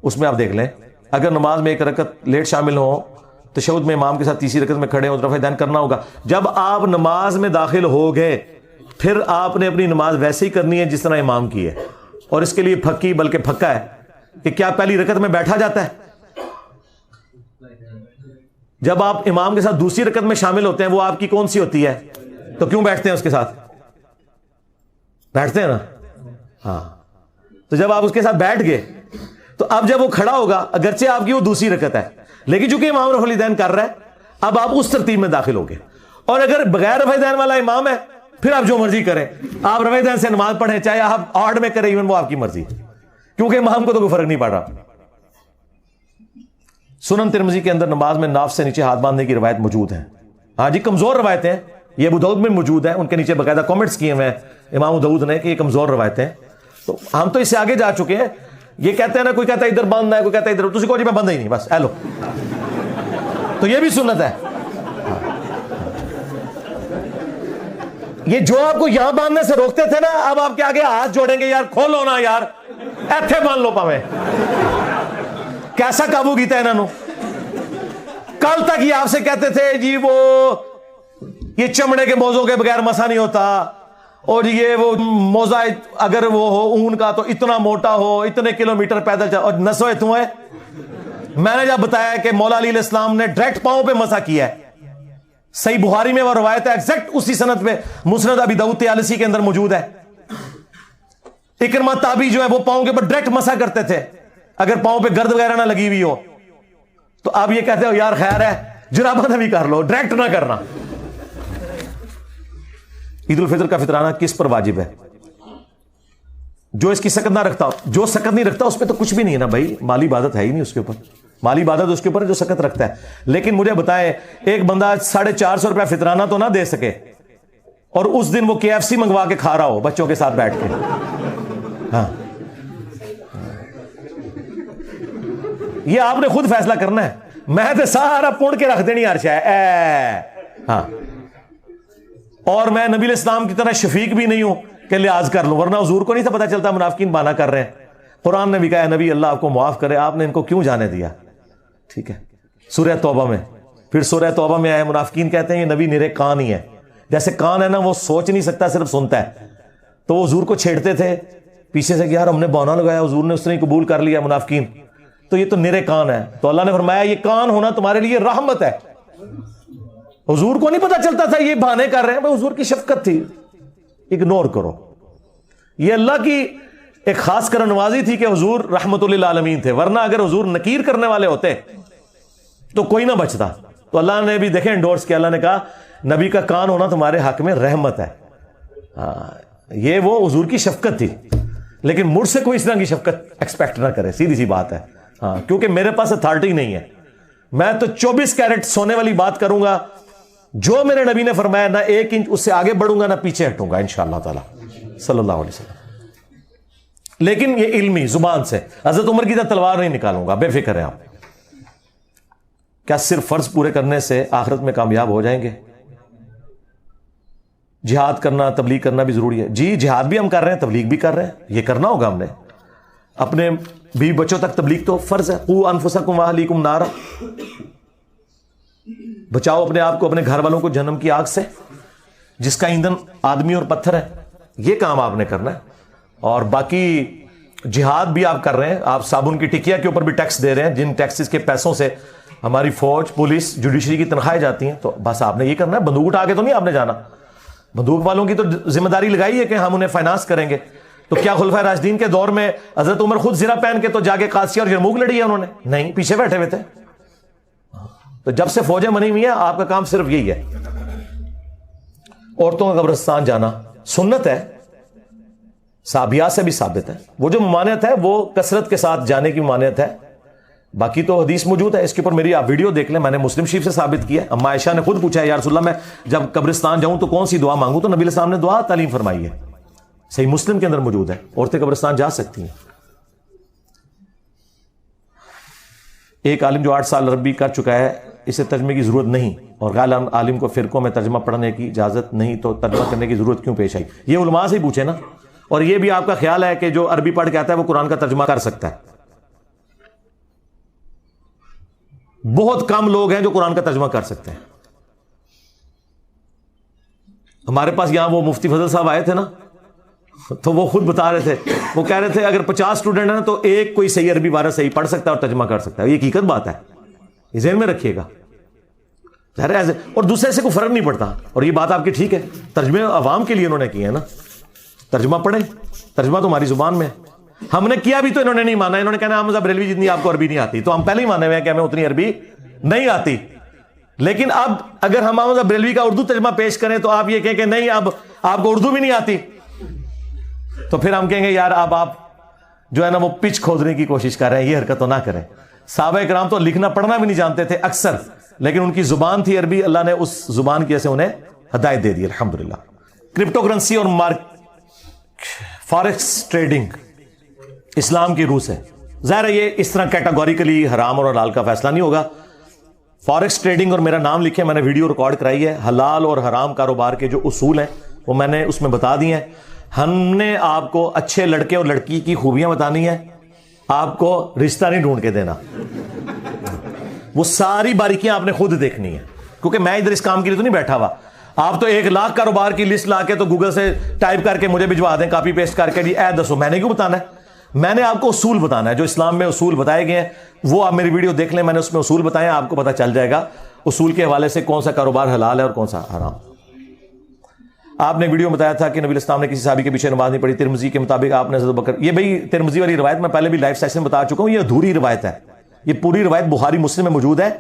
اس میں آپ دیکھ لیں. اگر نماز میں ایک رکعت لیٹ شامل ہو, تشہد میں امام کے ساتھ تیسری رکعت میں کھڑے ہو, رفع دین کرنا ہوگا. جب آپ نماز میں داخل ہو گئے, پھر آپ نے اپنی نماز ویسے ہی کرنی ہے جس طرح امام کی ہے. اور اس کے لیے پھکی بلکہ پھکا ہے کہ کیا پہلی رکعت میں بیٹھا جاتا ہے؟ جب آپ امام کے ساتھ دوسری رکعت میں شامل ہوتے ہیں, وہ آپ کی کون سی ہوتی ہے, تو کیوں بیٹھتے ہیں اس کے ساتھ؟ بیٹھتے ہیں نا. ہاں, تو جب آپ اس کے ساتھ بیٹھ گئے, تو اب جب وہ کھڑا ہوگا, اگرچہ آپ کی وہ دوسری رکعت ہے, لیکن چونکہ امام رفع الیدین کر رہا ہے, اب آپ اس ترتیب میں داخل ہو گئے. اور اگر بغیر رفع الیدین والا امام ہے, پھر آپ جو مرضی کریں, آپ رفع الیدین سے نماز پڑھیں, چاہے آپ آڑ میں کریں, ایون وہ آپ کی مرضی, کیونکہ امام کو تو کوئی فرق نہیں پڑ رہا. سنن ترمذی کے اندر نماز میں ناف سے نیچے ہاتھ باندھنے کی روایت موجود ہے. ہاں جی, کمزور روایتیں ہیں, یہ ابو داؤد میں موجود ہیں, ان کے نیچے باقاعدہ کامنٹس کیے ہوئے ہیں امام ابو داؤد نے کہ یہ کمزور روایتیں ہیں. تو ہم تو اس سے آگے جا چکے ہیں. یہ کہتے ہیں نا, کوئی کہتا ہے ادھر باندھنا ہے, کوئی کہتا ہے ادھر, تجھے کو جی میں باندھا ہی نہیں, بس ایلو, تو یہ بھی سنت ہے. یہ جو آپ کو یہاں باندھنے سے روکتے تھے نا, اب آپ کے آگے ہاتھ جوڑیں گے, یار کھولو نا یار, ایتھے باندھ لو پاویں. کیسا قابو کیتا ہے انہوں نے؟ کل تک یہ آپ سے کہتے تھے جی وہ یہ چمڑے کے موزوں کے بغیر مسا نہیں ہوتا, اور یہ وہ موزہ اگر وہ ہو اون کا تو اتنا موٹا ہو, اتنے کلومیٹر پیدل چل, اور نسوے تو ہے. میں نے جب بتایا کہ مولا علی علیہ السلام نے ڈائریکٹ پاؤں پہ مسا کیا ہے, صحیح بخاری میں وہ روایت ہے ایگزیکٹ اسی سند پہ, مسند ابی داؤد طیالسی کے اندر موجود ہے. اکرمہ تابعی جو ہے وہ پاؤں کے اوپر ڈائریکٹ مسا کرتے تھے اگر پاؤں پہ گرد وغیرہ نہ لگی ہوئی ہو. تو آپ یہ کہتے ہو یار خیر ہے جرابہ نہ بھی کر لو, ڈائریکٹ نہ کرنا. عید الفطر کا فطرانہ کس پر واجب ہے؟ جو اس کی سکت نہ رکھتا, جو سکت نہیں رکھتا اس پہ تو کچھ بھی نہیں ہے نا بھائی, مالی عبادت ہے ہی نہیں اس کے اوپر. مالی عبادت اس کے اوپر جو سکت رکھتا ہے. لیکن مجھے بتائیں, ایک بندہ 450 روپیہ فطرانہ تو نہ دے سکے, اور اس دن وہ KFC منگوا کے کھا رہا ہو بچوں کے ساتھ بیٹھ کے. ہاں, یہ آپ نے خود فیصلہ کرنا ہے. میں تو سارا پونڈ کے رکھ دینی ہر شے. ہاں, اور میں نبی علیہ السلام کی طرح شفیق بھی نہیں ہوں کہ لحاظ کر لوں, ورنہ حضور کو نہیں تھا پتا چلتا منافقین بہانہ کر رہے ہیں. قرآن نے بھی کہا نبی اللہ آپ کو معاف کرے, آپ نے ان کو کیوں جانے دیا. ٹھیک ہے, سورہ توبہ میں, پھر سورہ توبہ میں آئے منافقین کہتے ہیں یہ نبی نرے کان ہی ہے. جیسے کان ہے نا وہ سوچ نہیں سکتا, صرف سنتا ہے. تو وہ حضور کو چھیڑتے تھے پیچھے سے کہ یار ہم نے بہانہ لگایا, حضور نے اس نے قبول کر لیا منافقین, تو یہ تو نرے کان ہے. تو اللہ نے فرمایا یہ کان ہونا تمہارے لیے رحمت ہے. حضور کو نہیں پتا چلتا تھا یہ بہانے کر رہے ہیں, حضور کی شفقت تھی, اگنور کرو. یہ اللہ کی ایک خاص کرم نوازی تھی کہ حضور رحمت للعالمین تھے, ورنہ اگر حضور نکیر کرنے والے ہوتے تو کوئی نہ بچتا. تو اللہ نے بھی دیکھیں انڈورس کیا, اللہ نے کہا نبی کا کان ہونا تمہارے حق میں رحمت ہے. یہ وہ حضور کی شفقت تھی, لیکن مجھ سے کوئی اس طرح کی شفقت ایکسپیکٹ نہ کرے, سیدھی سی بات ہے. ہاں, کیونکہ میرے پاس اتھارٹی نہیں ہے. میں تو 24 کیرٹ سونے والی بات کروں گا. جو میرے نبی نے فرمایا نہ 1 انچ اس سے آگے بڑھوں گا نہ پیچھے ہٹوں گا انشاءاللہ تعالی صلی اللہ علیہ وسلم. لیکن یہ علمی زبان سے حضرت عمر کی طرح تلوار نہیں نکالوں گا, بے فکر ہیں آپ. کیا صرف فرض پورے کرنے سے آخرت میں کامیاب ہو جائیں گے؟ جہاد کرنا, تبلیغ کرنا بھی ضروری ہے. جی جہاد بھی ہم کر رہے ہیں, تبلیغ بھی کر رہے ہیں, یہ کرنا ہوگا ہم نے. اپنے بیوی بچوں تک تبلیغ تو فرض ہے. قوا انفسکم واہلیکم نارا, بچاؤ اپنے آپ کو, اپنے گھر والوں کو جہنم کی آگ سے جس کا ایندھن آدمی اور پتھر ہے. یہ کام آپ نے کرنا ہے. اور باقی جہاد بھی آپ کر رہے ہیں. آپ صابن کی ٹکیا کے اوپر بھی ٹیکس دے رہے ہیں, جن ٹیکسز کے پیسوں سے ہماری فوج, پولیس, جوڈیشری کی تنخواہیں جاتی ہیں. تو بس آپ نے یہ کرنا ہے. بندوق اٹھا کے تو نہیں آپ نے جانا. بندوق والوں کی تو ذمہ داری لگائی ہے کہ ہم انہیں فائنانس کریں گے. تو کیا خلفائے راشدین کے دور میں حضرت عمر خود زرہ پہن کے تو جا کے قادسیہ اور یرموک لڑی ہے انہوں نے؟ نہیں, پیچھے بیٹھے ہوئے تھے. تو جب سے فوجیں بنی ہوئی ہیں آپ کا کام صرف یہی ہے. عورتوں کا قبرستان جانا سنت ہے, صحابیات سے بھی ثابت ہے. وہ جو ممانعت ہے وہ کثرت کے ساتھ جانے کی ممانعت ہے. باقی تو حدیث موجود ہے, اس کے اوپر میری آپ ویڈیو دیکھ لیں, میں نے مسلم شریف سے ثابت کیا ہے. اما عائشہ نے خود پوچھا ہے یا رسول اللہ میں جب قبرستان جاؤں تو کون سی دعا مانگوں؟ تو نبی علیہ السلام نے دعا تعلیم فرمائی ہے, صحیح مسلم کے اندر موجود ہے. عورتیں قبرستان جا سکتی ہیں. ایک عالم جو 8 سال عربی کر چکا ہے اسے ترجمے کی ضرورت نہیں, اور غیر عالم کو فرقوں میں ترجمہ پڑھنے کی اجازت نہیں, تو ترجمہ کرنے کی ضرورت کیوں پیش آئی؟ یہ علماء سے ہی پوچھے نا. اور یہ بھی آپ کا خیال ہے کہ جو عربی پڑھ کے آتا ہے وہ قرآن کا ترجمہ کر سکتا ہے؟ بہت کم لوگ ہیں جو قرآن کا ترجمہ کر سکتے ہیں. ہمارے پاس یہاں وہ مفتی فضل صاحب آئے تھے نا, تو وہ خود بتا رہے تھے, وہ کہہ رہے تھے اگر 50 اسٹوڈنٹ ہیں نا تو ایک کوئی صحیح عربی بارہ صحیح پڑھ سکتا ہے اور ترجمہ کر سکتا ہے. یہ حقیقت بات ہے, یہ ذہن میں رکھیے گا. اور دوسرے سے کوئی فرق نہیں پڑتا. اور یہ بات آپ کی ٹھیک ہے, ترجمے عوام کے لیے انہوں نے کیے ہیں نا. ترجمہ پڑھیں, ترجمہ تو ہماری زبان میں ہے. ہم نے کیا بھی تو انہوں نے نہیں مانا. انہوں نے کہنا حمزہ بریلوی جتنی آپ کو عربی نہیں آتی, تو ہم پہلے ہی مانے ہوئے ہیں کہ ہمیں اتنی عربی نہیں آتی. لیکن اب اگر ہم حمزہ بریلوی کا اردو ترجمہ پیش کریں تو آپ یہ کہیں کہ نہیں اب آپ کو اردو بھی نہیں آتی, تو پھر ہم کہیں گے یار اب آپ جو ہے نا وہ پچ کھودنے کی کوشش کر رہے ہیں. یہ حرکت تو نہ کریں. صحابہ کرام تو لکھنا پڑھنا بھی نہیں جانتے تھے اکثر, لیکن ان کی زبان تھی عربی. اللہ نے اس زبان کی وجہ سے انہیں ہدایت دے دی الحمدللہ. کرپٹو کرنسی اور فارکس ٹریڈنگ اسلام کی روح سے, ظاہر ہے یہ اس طرح کیٹاگوریکلی حرام اور حلال کا فیصلہ نہیں ہوگا. فارکس ٹریڈنگ, اور میرا نام لکھیں, میں نے ویڈیو ریکارڈ کرائی ہے. حلال اور حرام کاروبار کے جو اصول ہیں وہ میں نے اس میں بتا دی ہیں. ہم نے آپ کو اچھے لڑکے اور لڑکی کی خوبیاں بتانی ہیں, آپ کو رشتہ نہیں ڈھونڈ کے دینا. وہ ساری باریکیاں آپ نے خود دیکھنی ہے, کیونکہ میں ادھر اس کام کے لیے تو نہیں بیٹھا ہوا. آپ تو 1 لاکھ کاروبار کی لسٹ لا کے تو گوگل سے ٹائپ کر کے مجھے بھجوا دیں, کاپی پیسٹ کر کے, جی اے دسو. میں نے کیوں بتانا ہے؟ میں نے آپ کو اصول بتانا ہے. جو اسلام میں اصول بتائے گئے ہیں وہ آپ میری ویڈیو دیکھ لیں, میں نے اس میں اصول بتائے ہیں. آپ کو پتہ چل جائے گا اصول کے حوالے سے کون سا کاروبار حلال ہے اور کون سا حرام. آپ نے ویڈیو میں بتایا تھا کہ نبی اسلام نے کسی صحابی کے پیچھے نماز نہیں پڑھی. ترمذی کے مطابق آپ نے حضرت بکر, یہ بھائی ترمذی والی روایت میں پہلے بھی لائیو سیشن میں بتا چکا ہوں, یہ ادھوری روایت ہے. یہ پوری روایت بخاری مسلم میں موجود ہے.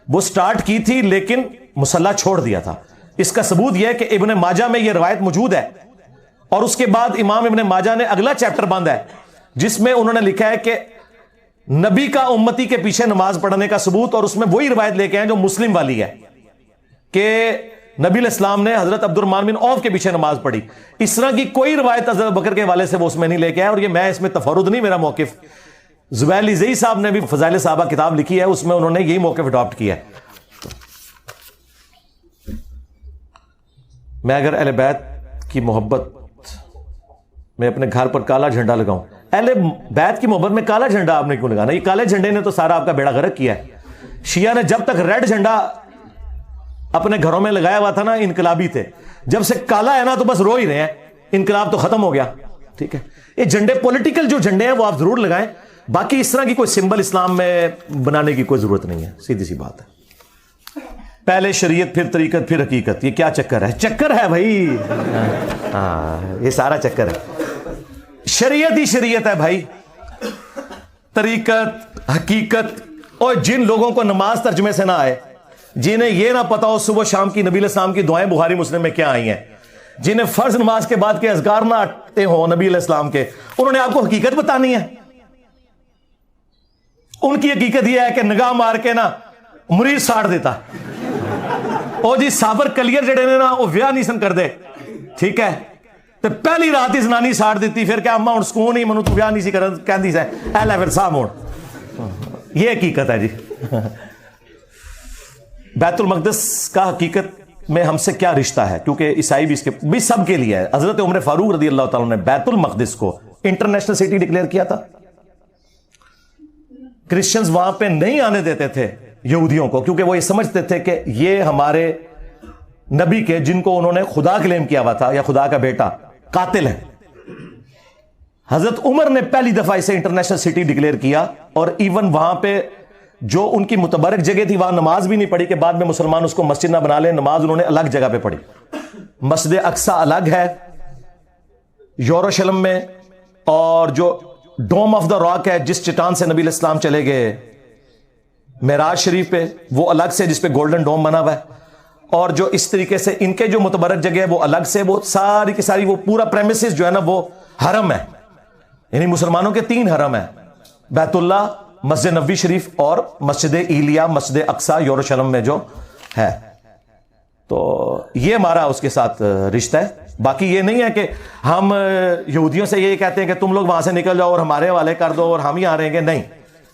وہ سٹارٹ کی تھی لیکن مصلی چھوڑ دیا تھا. اس کا ثبوت یہ ہے کہ ابن ماجہ میں یہ روایت موجود ہے, اور اس کے بعد امام ابن ماجہ نے اگلا چیپٹر باندھا ہے جس میں انہوں نے لکھا ہے کہ نبی کا امتی کے پیچھے نماز پڑھنے کا ثبوت, اور اس میں وہی روایت لے کے ہیں جو مسلم والی ہے کہ نبی علیہ السلام نے حضرت عبد الرحمن بن عوف کے پیچھے نماز پڑھی. اس طرح کی کوئی روایت حضرت بکر کے حوالے سے وہ اس میں نہیں لے کے آیا. اور یہ میں اس میں تفرد نہیں, میرا موقف. زبیر زئی صاحب نے بھی فضائل صحابہ کتاب لکھی ہے, اس میں انہوں نے یہی موقف اڈاپٹ کیا ہے. میں اگر اہل بیت کی محبت میں اپنے گھر پر کالا جھنڈا لگاؤں, اہل بیت کی محبت میں کالا جھنڈا آپ نے کیوں لگانا؟ یہ کالے جھنڈے نے تو سارا آپ کا بیڑا غرق کیا ہے. شیعہ نے جب تک ریڈ جھنڈا اپنے گھروں میں لگایا ہوا تھا نا, انقلابی تھے. جب سے کالا ہے نا تو بس رو ہی رہے ہیں, انقلاب تو ختم ہو گیا. ٹھیک ہے, یہ جھنڈے پولیٹیکل جو جھنڈے ہیں وہ آپ ضرور لگائیں, باقی اس طرح کی کوئی سمبل اسلام میں بنانے کی کوئی ضرورت نہیں ہے. سیدھی سی بات ہے. پہلے شریعت پھر طریقت پھر حقیقت, یہ کیا چکر ہے؟ چکر ہے بھائی, یہ سارا چکر ہے. شریعت ہی شریعت ہے بھائی. طریقت, حقیقت, اور جن لوگوں کو نماز ترجمے سے نہ آئے, جنہیں یہ نہ پتا ہو صبح شام کی نبی علیہ السلام کی دعائیں بخاری مسلم میں کیا آئی ہیں, جنہیں فرض نماز کے بعد کے اذکار نہ آتے ہوں نبی علیہ السلام کے, انہوں نے آپ کو حقیقت بتانی ہے. ان کی حقیقت یہ ہے کہ نگاہ مار کے نا مرید ساڑ دیتا او جی صابر کلیئر جڑے نے نا وہ ویاہ نہیں سن کر دے ٹھیک ہے تو پہلی رات ہی زنانی ساڑ دیتی پھر کیا اما ہوں سکون ہی منو تو ویاہ نہیں سی کر کہندی سے اے لے پھر صاحب ہوں یہ حقیقت ہے جی بیت المقدس کا حقیقت میں ہم سے کیا رشتہ ہے کیونکہ عیسائی بھی اس کے بھی سب کے لیے ہے حضرت عمر فاروق رضی اللہ تعالیٰ نے بیت المقدس کو انٹرنیشنل سٹی ڈکلیئر کیا تھا کرسچنز وہاں پہ نہیں آنے دیتے تھے یہودیوں کو کیونکہ وہ یہ سمجھتے تھے کہ یہ ہمارے نبی کے جن کو انہوں نے خدا کلیم کیا ہوا تھا یا خدا کا بیٹا قاتل ہے حضرت عمر نے پہلی دفعہ اسے انٹرنیشنل سٹی ڈکلیئر کیا اور ایون وہاں پہ جو ان کی متبرک جگہ تھی وہاں نماز بھی نہیں پڑھی کہ بعد میں مسلمان اس کو مسجد نہ بنا لیں نماز انہوں نے الگ جگہ پہ پڑھی مسجد اقصی الگ ہے یروشلم میں اور جو ڈوم آف دا راک ہے جس چٹان سے نبی علیہ السلام چلے گئے معراج شریف پہ وہ الگ سے جس پہ گولڈن ڈوم بنا ہوا ہے اور جو اس طریقے سے ان کے جو متبرک جگہ ہے وہ الگ سے وہ ساری کی ساری وہ پورا پریمیسز جو ہے نا وہ حرم ہے یعنی مسلمانوں کے 3 حرم ہیں بیت اللہ مسجد نبوی شریف اور مسجد ایلیا مسجد اقصی یروشلم میں جو ہے تو یہ ہمارا اس کے ساتھ رشتہ ہے باقی یہ نہیں ہے کہ ہم یہودیوں سے یہ کہتے ہیں کہ تم لوگ وہاں سے نکل جاؤ اور ہمارے حوالے کر دو اور ہم ہی آ رہے ہیں نہیں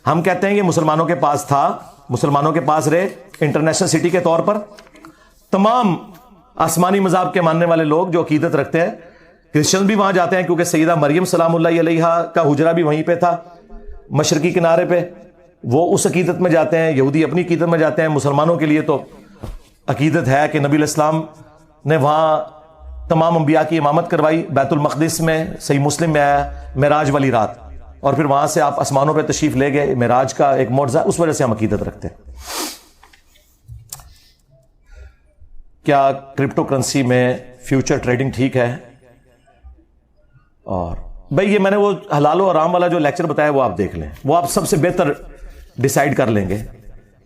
ہم کہتے ہیں یہ مسلمانوں کے پاس تھا مسلمانوں کے پاس رہے انٹرنیشنل سٹی کے طور پر تمام آسمانی مذہب کے ماننے والے لوگ جو عقیدت رکھتے ہیں کرسچن بھی وہاں جاتے ہیں کیونکہ سیدہ مریم سلام اللہ علیہا کا حجرہ بھی وہیں پہ تھا مشرقی کنارے پہ وہ اس عقیدت میں جاتے ہیں یہودی اپنی عقیدت میں جاتے ہیں مسلمانوں کے لیے تو عقیدت ہے کہ نبی علیہ السلام نے وہاں تمام انبیاء کی امامت کروائی بیت المقدس میں صحیح مسلم میں آیا معراج والی رات اور پھر وہاں سے آپ آسمانوں پہ تشریف لے گئے معراج کا ایک معجزہ اس وجہ سے ہم عقیدت رکھتے ہیں کیا کرپٹو کرنسی میں فیوچر ٹریڈنگ ٹھیک ہے اور بھائی یہ میں نے وہ حلال و حرام والا جو لیکچر بتایا وہ آپ دیکھ لیں وہ آپ سب سے بہتر ڈیسائیڈ کر لیں گے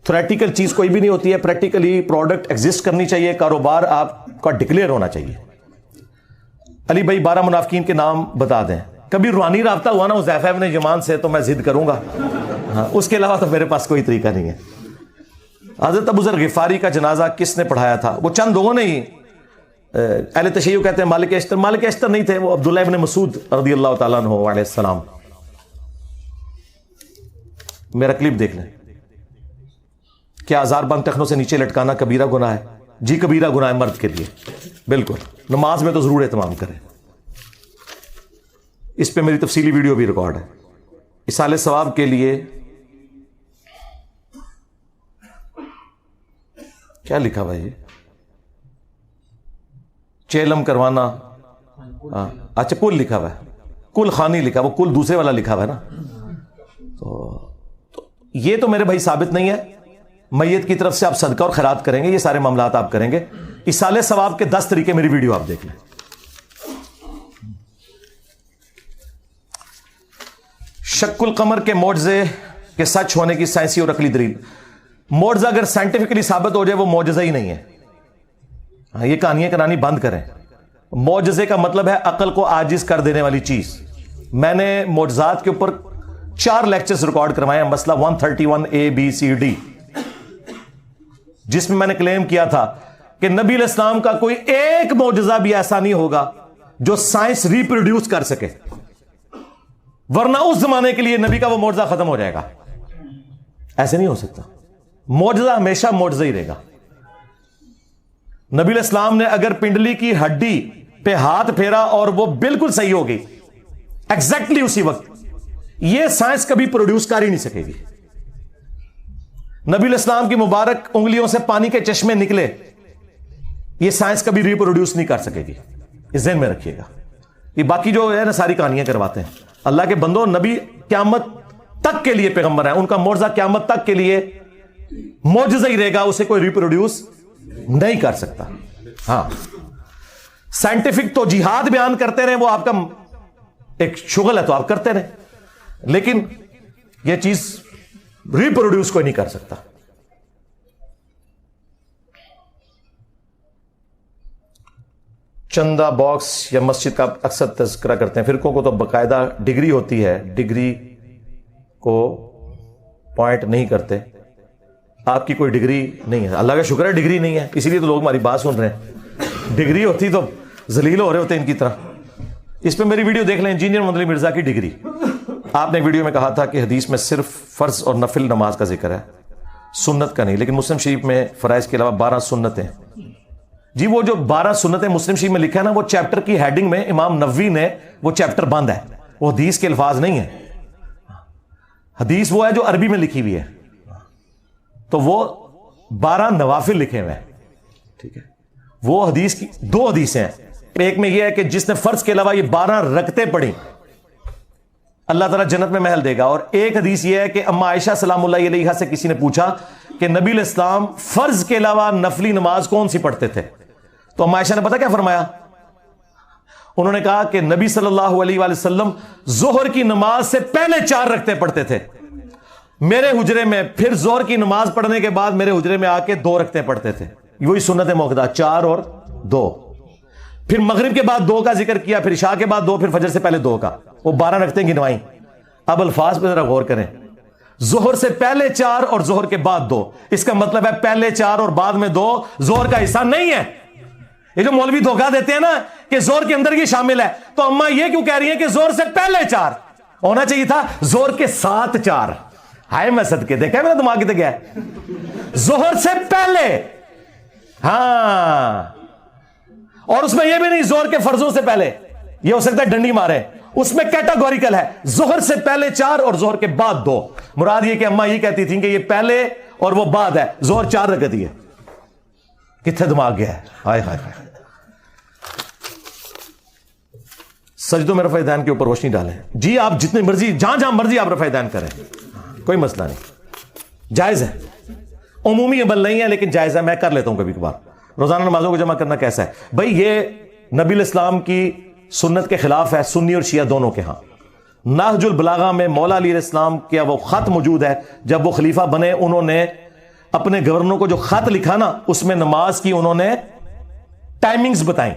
تھیوریٹیکل چیز کوئی بھی نہیں ہوتی ہے پریکٹیکلی پروڈکٹ ایگزسٹ کرنی چاہیے کاروبار آپ کا ڈکلیئر ہونا چاہیے علی بھائی 12 منافقین کے نام بتا دیں کبھی روحانی رابطہ ہوا نا حذیفہ ابن یمان سے تو میں ضد کروں گا ہاں اس کے علاوہ تو میرے پاس کوئی طریقہ نہیں ہے حضرت ابو ذر غفاری کا جنازہ کس نے پڑھایا تھا وہ چند لوگوں نے ہی اہل تشیع کہتے ہیں مالک اشتر نہیں تھے وہ عبداللہ ابن مسعود رضی اللہ تعالیٰ عنہ علیہ السلام میرا کلپ دیکھ لیں کیا ہزار بند ٹخنوں سے نیچے لٹکانا کبیرہ گناہ ہے جی کبیرہ گناہ ہے مرد کے لیے بالکل نماز میں تو ضرور اہتمام کریں اس پہ میری تفصیلی ویڈیو بھی ریکارڈ ہے اصالہ ثواب کے لیے کیا لکھا ہوا ہے چیلم کروانا اچھا کل لکھا ہوا ہے کل خانی لکھا وہ کل دوسرے والا لکھا ہوا ہے نا تو یہ تو میرے بھائی ثابت نہیں ہے میت کی طرف سے آپ صدقہ اور خیرات کریں گے یہ سارے معاملات آپ کریں گے اصالہ ثواب کے 10 طریقے میری ویڈیو آپ دیکھ لیں شق القمر کے معجزے کے سچ ہونے کی سائنسی اور عقلی دلیل معجزہ اگر سائنٹیفکلی ثابت ہو جائے وہ معجزہ ہی نہیں ہے یہ کہانیاں کرانی بند کریں معجزے کا مطلب ہے عقل کو عاجز کر دینے والی چیز میں نے معجزات کے اوپر 4 لیکچرز ریکارڈ کروائے ہیں مسئلہ 131 ABCD جس میں میں نے کلیم کیا تھا کہ نبی علیہ السلام کا کوئی ایک معجزہ بھی ایسا نہیں ہوگا جو سائنس ریپروڈیوس کر سکے ورنہ اس زمانے کے لیے نبی کا وہ معجزہ ختم ہو جائے گا ایسے نہیں ہو سکتا معجزہ ہمیشہ معجزہ ہی رہے گا نبی علیہ السلام نے اگر پنڈلی کی ہڈی پہ ہاتھ پھیرا اور وہ بالکل صحیح ہو گئی ایگزیکٹلی اسی وقت یہ سائنس کبھی پروڈیوس کر ہی نہیں سکے گی نبی علیہ السلام کی مبارک انگلیوں سے پانی کے چشمے نکلے یہ سائنس کبھی ریپروڈیوس نہیں کر سکے گی اس ذہن میں رکھیے گا یہ باقی جو ہے نا ساری کہانیاں کرواتے ہیں اللہ کے بندوں نبی قیامت تک کے لیے پیغمبر ہیں ان کا معجزہ قیامت تک کے لیے معجزہ ہی رہے گا اسے کوئی ریپروڈیوس نہیں کر سکتا ہاں سائنٹیفک تو جہاد بیان کرتے رہے وہ آپ کا ایک شغل ہے تو آپ کرتے رہے لیکن یہ چیز ریپروڈیوس کوئی نہیں کر سکتا چندہ باکس یا مسجد کا اکثر تذکرہ کرتے ہیں فرقوں کو تو باقاعدہ ڈگری ہوتی ہے ڈگری کو پوائنٹ نہیں کرتے آپ کی کوئی ڈگری نہیں ہے. اللہ کا شکر ہے ڈگری نہیں ہے, اسی لیے تو لوگ ہماری بات سن رہے ہیں. ڈگری ہوتی تو ذلیل ہو رہے ہوتے ان کی طرح. اس پہ میری ویڈیو دیکھ لیں, انجینئر محمد علی مرزا کی ڈگری. آپ نے ویڈیو میں کہا تھا کہ حدیث میں صرف فرض اور نفل نماز کا ذکر ہے, سنت کا نہیں, لیکن مسلم شریف میں فرائض کے علاوہ 12 سنتیں. جی وہ جو 12 سنتیں مسلم شریف میں لکھا ہے نا, وہ چیپٹر کی ہیڈنگ میں امام نووی نے وہ چیپٹر بند ہے, وہ حدیث کے الفاظ نہیں ہے. حدیث وہ ہے جو عربی میں لکھی ہوئی ہے, تو وہ 12 نوافل لکھے ہوئے ہیں. ٹھیک ہے, وہ حدیث کی 2 حدیثیں ہیں. ایک میں یہ ہے کہ جس نے فرض کے علاوہ یہ 12 رکعتیں پڑھی اللہ تعالیٰ جنت میں محل دے گا. اور ایک حدیث یہ ہے کہ اما عائشہ سلام اللہ علیہا سے کسی نے پوچھا کہ نبی علیہ السلام فرض کے علاوہ نفلی نماز کون سی پڑھتے تھے, تو اما عائشہ نے پتہ کیا فرمایا؟ انہوں نے کہا کہ نبی صلی اللہ علیہ وآلہ وسلم ظہر کی نماز سے پہلے 4 رکعتیں پڑھتے تھے میرے حجرے میں, پھر ظہر کی نماز پڑھنے کے بعد میرے حجرے میں آ کے 2 رکعتیں پڑھتے تھے. وہی سنت موقدہ 4 اور 2. پھر مغرب کے بعد 2 کا ذکر کیا, پھر عشاء کے بعد 2, پھر فجر سے پہلے 2 کا, وہ 12 رکعتیں گنوائیں. اب الفاظ پہ ذرا غور کریں, ظہر سے پہلے 4 اور ظہر کے بعد 2, اس کا مطلب ہے پہلے 4 اور بعد میں 2 ظہر کا حصہ نہیں ہے. یہ جو مولوی دھوکہ دیتے ہیں نا کہ ظہر کے اندر یہ شامل ہے, تو اما یہ کیوں کہہ رہی ہیں کہ ظہر سے پہلے 4 ہونا چاہیے تھا, ظہر کے ساتھ 4. ہائے میں صدقے, دیکھا میرا دماغ کتنے گیا ہے, ظہر سے پہلے. ہاں, اور اس میں یہ بھی نہیں ظہر کے فرضوں سے پہلے, یہ ہو سکتا ہے ڈنڈی مارے, اس میں کیٹاگوریکل ہے ظہر سے پہلے 4 اور ظہر کے بعد 2. مراد یہ کہ اماں یہ کہتی تھیں کہ یہ پہلے اور وہ بعد ہے, ظہر 4 رکعت ہے. کتنے دماغ گیا ہے, ہائے ہائے ہائے. سجدوں میں رفع دین کے اوپر روشنی ڈالیں. جی آپ جتنے مرضی جہاں جہاں مرضی آپ رفع دین کریں, کوئی مسئلہ نہیں, جائز ہے. عمومی عمل نہیں ہے لیکن جائز ہے, میں کر لیتا ہوں کبھی کبھار. روزانہ نمازوں کو جمع کرنا کیسا ہے بھائی؟ یہ نبی الاسلام کی سنت کے خلاف ہے, سنی اور شیعہ دونوں کے ہاں. نہج البلاغہ میں مولا علی علیہ السلام کا وہ خط موجود ہے, جب وہ خلیفہ بنے انہوں نے اپنے گورنر کو جو خط لکھا نا, اس میں نماز کی انہوں نے ٹائمنگز بتائیں,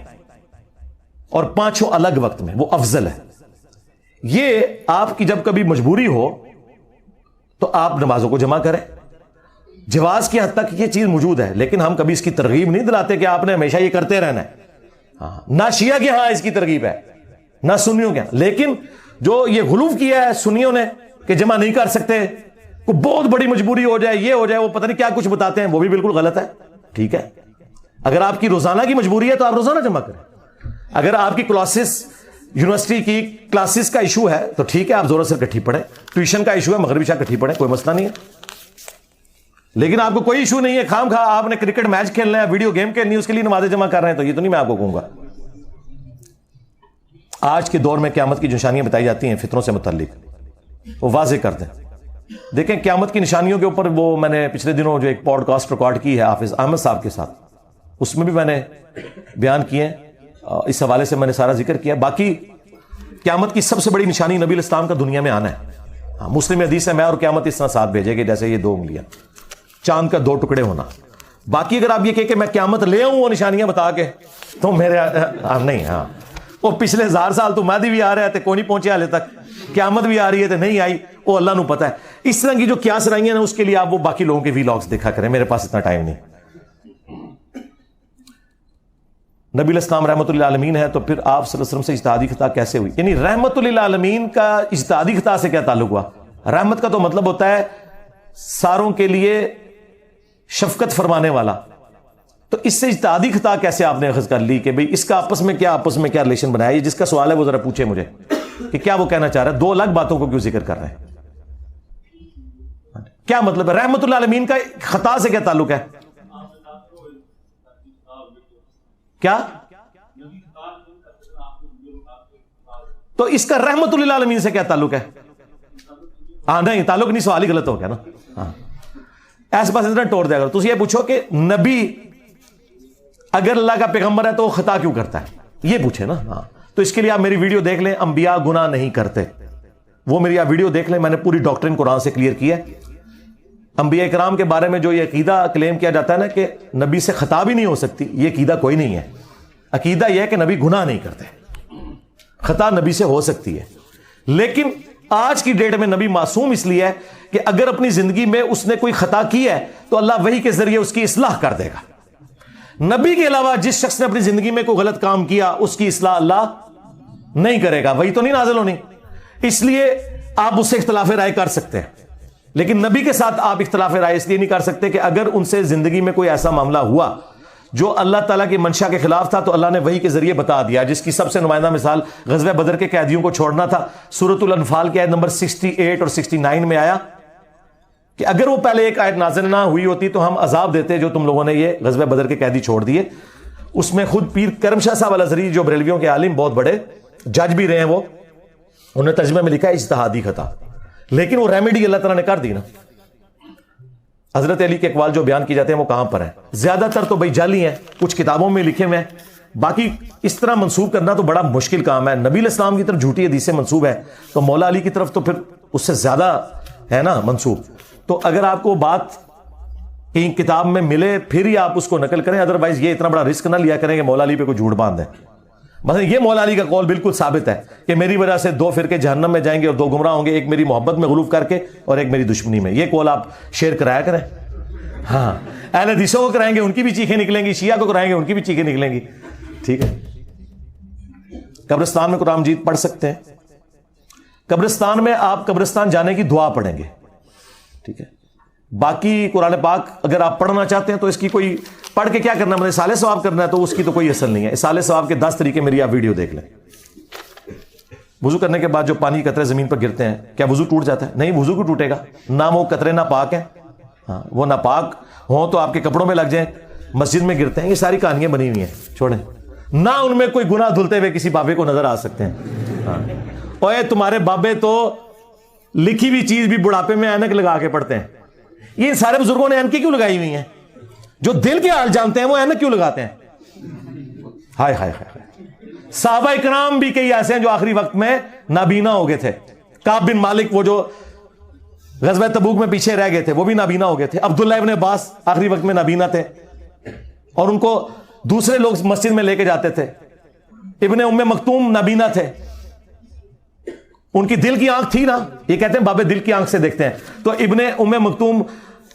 اور 5 الگ وقت میں, وہ افضل ہے. یہ آپ کی جب کبھی مجبوری ہو تو آپ نمازوں کو جمع کریں. جواز کی حد تک یہ چیز موجود ہے, لیکن ہم کبھی اس کی ترغیب نہیں دلاتے کہ آپ نے ہمیشہ یہ کرتے رہنا ہے. نہ شیعہ کے ہاں اس کی ترغیب ہے, نہ سنیوں کے ہاں. لیکن جو یہ غلو کیا ہے سنیوں نے کہ جمع نہیں کر سکتے, کوئی بہت بڑی مجبوری ہو جائے, یہ ہو جائے, وہ پتہ نہیں کیا کچھ بتاتے ہیں, وہ بھی بالکل غلط ہے. ٹھیک ہے, اگر آپ کی روزانہ کی مجبوری ہے تو آپ روزانہ جمع کریں. اگر آپ کی کلاسز, یونیورسٹی کی کلاسز کا ایشو ہے تو ٹھیک ہے, آپ زور سے اکٹھی پڑھیں. ٹیوشن کا ایشو ہے, مغربی عشاء اکٹھی پڑھیں, کوئی مسئلہ نہیں ہے. لیکن آپ کو کوئی ایشو نہیں ہے, خام خواہ آپ نے کرکٹ میچ کھیلنا ہے, ویڈیو گیم کھیلنی ہے, اس کے لیے نمازیں جمع کر رہے ہیں, تو یہ تو نہیں میں آپ کو کہوں گا. آج کے دور میں قیامت کی جو نشانیاں بتائی جاتی ہیں فطروں سے متعلق, وہ واضح کر دیں. دیکھیں قیامت کی نشانیوں کے اوپر وہ میں نے پچھلے دنوں جو ایک پوڈ کاسٹ ریکارڈ کی ہے حافظ احمد صاحب کے ساتھ, اس میں بھی میں نے بیان کیے, اس حوالے سے میں نے سارا ذکر کیا. باقی قیامت کی سب سے بڑی نشانی نبی الاسلام کا دنیا میں آنا ہے. مسلم حدیث ہے, میں اور قیامت اس طرح ساتھ بھیجے گے جیسے یہ 2 انگلیاں, چاند کا 2 ٹکڑے ہونا. باقی اگر آپ یہ کہ میں قیامت لے آؤں وہ نشانیاں بتا کے, تو میرے نہیں. ہاں, وہ پچھلے 1000 سال تو مہدی بھی آ رہا ہے, کوئی نہیں پہنچے حالے تک. قیامت بھی آ رہی ہے تو نہیں آئی, وہ اللہ نو پتہ ہے. اس طرح کی جو قیاس رائیاں نا, اس کے لیے آپ وہ باقی لوگوں کے ویلاگز دیکھا کریں, میرے پاس اتنا ٹائم نہیں. نبی الاسلام رحمت للعالمین ہے, تو پھر آپ صلی اللہ علیہ وسلم سے اجتہادی خطا کیسے ہوئی؟ یعنی رحمت للعالمین کا اجتہادی خطا سے کیا تعلق ہوا؟ رحمت کا تو مطلب ہوتا ہے ساروں کے لیے شفقت فرمانے والا. تو اس سے اجتہادی خطا کیسے آپ نے اخذ کر لی کہ بھئی اس کا آپس میں کیا ریلیشن بنایا؟ یہ جس کا سوال ہے وہ ذرا پوچھے مجھے کہ کیا وہ کہنا چاہ رہا ہے, 2 الگ باتوں کو کیوں ذکر کر رہے ہیں؟ کیا مطلب ہے؟ رحمت للعالمین کا خطا سے کیا تعلق ہے؟ کیا تو اس کا رحمت للعالمین سے کیا تعلق ہے؟ ہاں نہیں, تعلق نہیں, سوال ہی غلط ہو گیا نا. ہاں, ایسے پاس اتنا توڑ دیا کرو. تو یہ پوچھو کہ نبی اگر اللہ کا پیغمبر ہے تو وہ خطا کیوں کرتا ہے, یہ پوچھے نا. ہاں, تو اس کے لیے آپ میری ویڈیو دیکھ لیں, انبیاء گناہ نہیں کرتے. وہ میری آپ ویڈیو دیکھ لیں, میں نے پوری ڈاکٹرن قرآن سے کلیئر کی ہے. انبیاء کرام کے بارے میں جو یہ عقیدہ کلیم کیا جاتا ہے نا کہ نبی سے خطا بھی نہیں ہو سکتی, یہ عقیدہ کوئی نہیں ہے. عقیدہ یہ ہے کہ نبی گناہ نہیں کرتے, خطا نبی سے ہو سکتی ہے. لیکن آج کی ڈیٹ میں نبی معصوم اس لیے ہے کہ اگر اپنی زندگی میں اس نے کوئی خطا کی ہے تو اللہ وحی کے ذریعے اس کی اصلاح کر دے گا. نبی کے علاوہ جس شخص نے اپنی زندگی میں کوئی غلط کام کیا اس کی اصلاح اللہ نہیں کرے گا, وہی تو نہیں نازل ہونی. اس لیے آپ اس سے اختلاف رائے کر سکتے ہیں, لیکن نبی کے ساتھ آپ اختلاف رائے اس لیے نہیں کر سکتے کہ اگر ان سے زندگی میں کوئی ایسا معاملہ ہوا جو اللہ تعالیٰ کی منشا کے خلاف تھا تو اللہ نے وحی کے ذریعے بتا دیا, جس کی سب سے نمائندہ مثال غزوہ بدر کے قیدیوں کو چھوڑنا تھا. سورۃ الانفال کی آیت نمبر 68 اور 69 میں آیا کہ اگر وہ پہلے ایک آیت نازل نہ ہوئی ہوتی تو ہم عذاب دیتے جو تم لوگوں نے یہ غزوہ بدر کے قیدی چھوڑ دیے. اس میں خود پیر کرم شاہ صاحب الازہری جو بریلویوں کے عالم بہت بڑے جج بھی رہے ہیں, وہ انہوں نے ترجمے میں لکھا ہے اجتہادی خطا, لیکن وہ ریمیڈی اللہ تعالیٰ نے کر دی نا. حضرت علی کے اقوال جو بیان کی جاتے ہیں وہ کہاں پر ہیں؟ زیادہ تر تو بھائی جعلی ہیں, کچھ کتابوں میں لکھے ہوئے ہیں, باقی اس طرح منسوب کرنا تو بڑا مشکل کام ہے. نبی علیہ السلام کی طرف جھوٹی حدیثیں منسوب ہے تو مولا علی کی طرف تو پھر اس سے زیادہ ہے نا منسوب. تو اگر آپ کو بات کہیں کتاب میں ملے پھر ہی آپ اس کو نقل کریں, ادروائز یہ اتنا بڑا رسک نہ لیا کریں کہ مولا علی پہ کوئی جھوٹ باندھ دیں. مثلا یہ مولا علی کا قول بالکل ثابت ہے کہ میری وجہ سے 2 فرقے جہنم میں جائیں گے اور 2 گمراہ ہوں گے, ایک میری محبت میں غلوف کر کے اور ایک میری دشمنی میں. یہ قول آپ شیئر کرایا کریں. ہاں, اہل حدیثوں کو کرائیں گے ان کی بھی چیخیں نکلیں گی, شیعہ کو کرائیں گے ان کی بھی چیخیں نکلیں گی. ٹھیک ہے, قبرستان میں قرآن مجید پڑھ سکتے ہیں. قبرستان میں آپ قبرستان جانے کی دعا پڑھیں گے. ٹھیک ہے, باقی قرآن پاک اگر آپ پڑھنا چاہتے ہیں تو اس کی کوئی پڑھ کے کیا کرنا ہے, اصالہ ثواب کرنا ہے تو اس کی تو کوئی اصل نہیں ہے. اصالہ ثواب کے 10 طریقے میری آپ ویڈیو دیکھ لیں. وضو کرنے کے بعد جو پانی کے قطرے زمین پر گرتے ہیں کیا وضو ٹوٹ جاتا ہے؟ نہیں, وضو کو ٹوٹے گا نہ وہ قطرے ناپاک ہیں. ہاں, وہ ناپاک ہوں تو آپ کے کپڑوں میں لگ جائیں, مسجد میں گرتے ہیں. یہ ساری کہانیاں بنی ہوئی ہیں, چھوڑیں. نہ ان میں کوئی گناہ دھلتے ہوئے کسی بابے کو نظر آ سکتے ہیں. ہاں, اوے تمہارے بابے تو لکھی ہوئی چیز بھی بڑھاپے میں اینک لگا کے پڑھتے ہیں. یہ سارے بزرگوں نے اینکیں کیوں لگائی ہوئی ہیں؟ جو دل کے حال جانتے ہیں وہ اینک کیوں لگاتے ہیں؟ ہائے ہائے ہائے. صحابہ اکرام بھی کئی ایسے ہیں جو آخری وقت میں نابینا ہو گئے تھے. کعب بن مالک وہ جو غزوہ تبوک میں پیچھے رہ گئے تھے وہ بھی نابینا ہو گئے تھے. عبداللہ ابن عباس آخری وقت میں نابینا تھے اور ان کو دوسرے لوگ مسجد میں لے کے جاتے تھے. ابن ام مکتوم نابینا تھے, ان کی دل کی آنکھ تھی نا, یہ کہتے ہیں بابے دل کی آنکھ سے دیکھتے ہیں. تو ابن ام مکتوم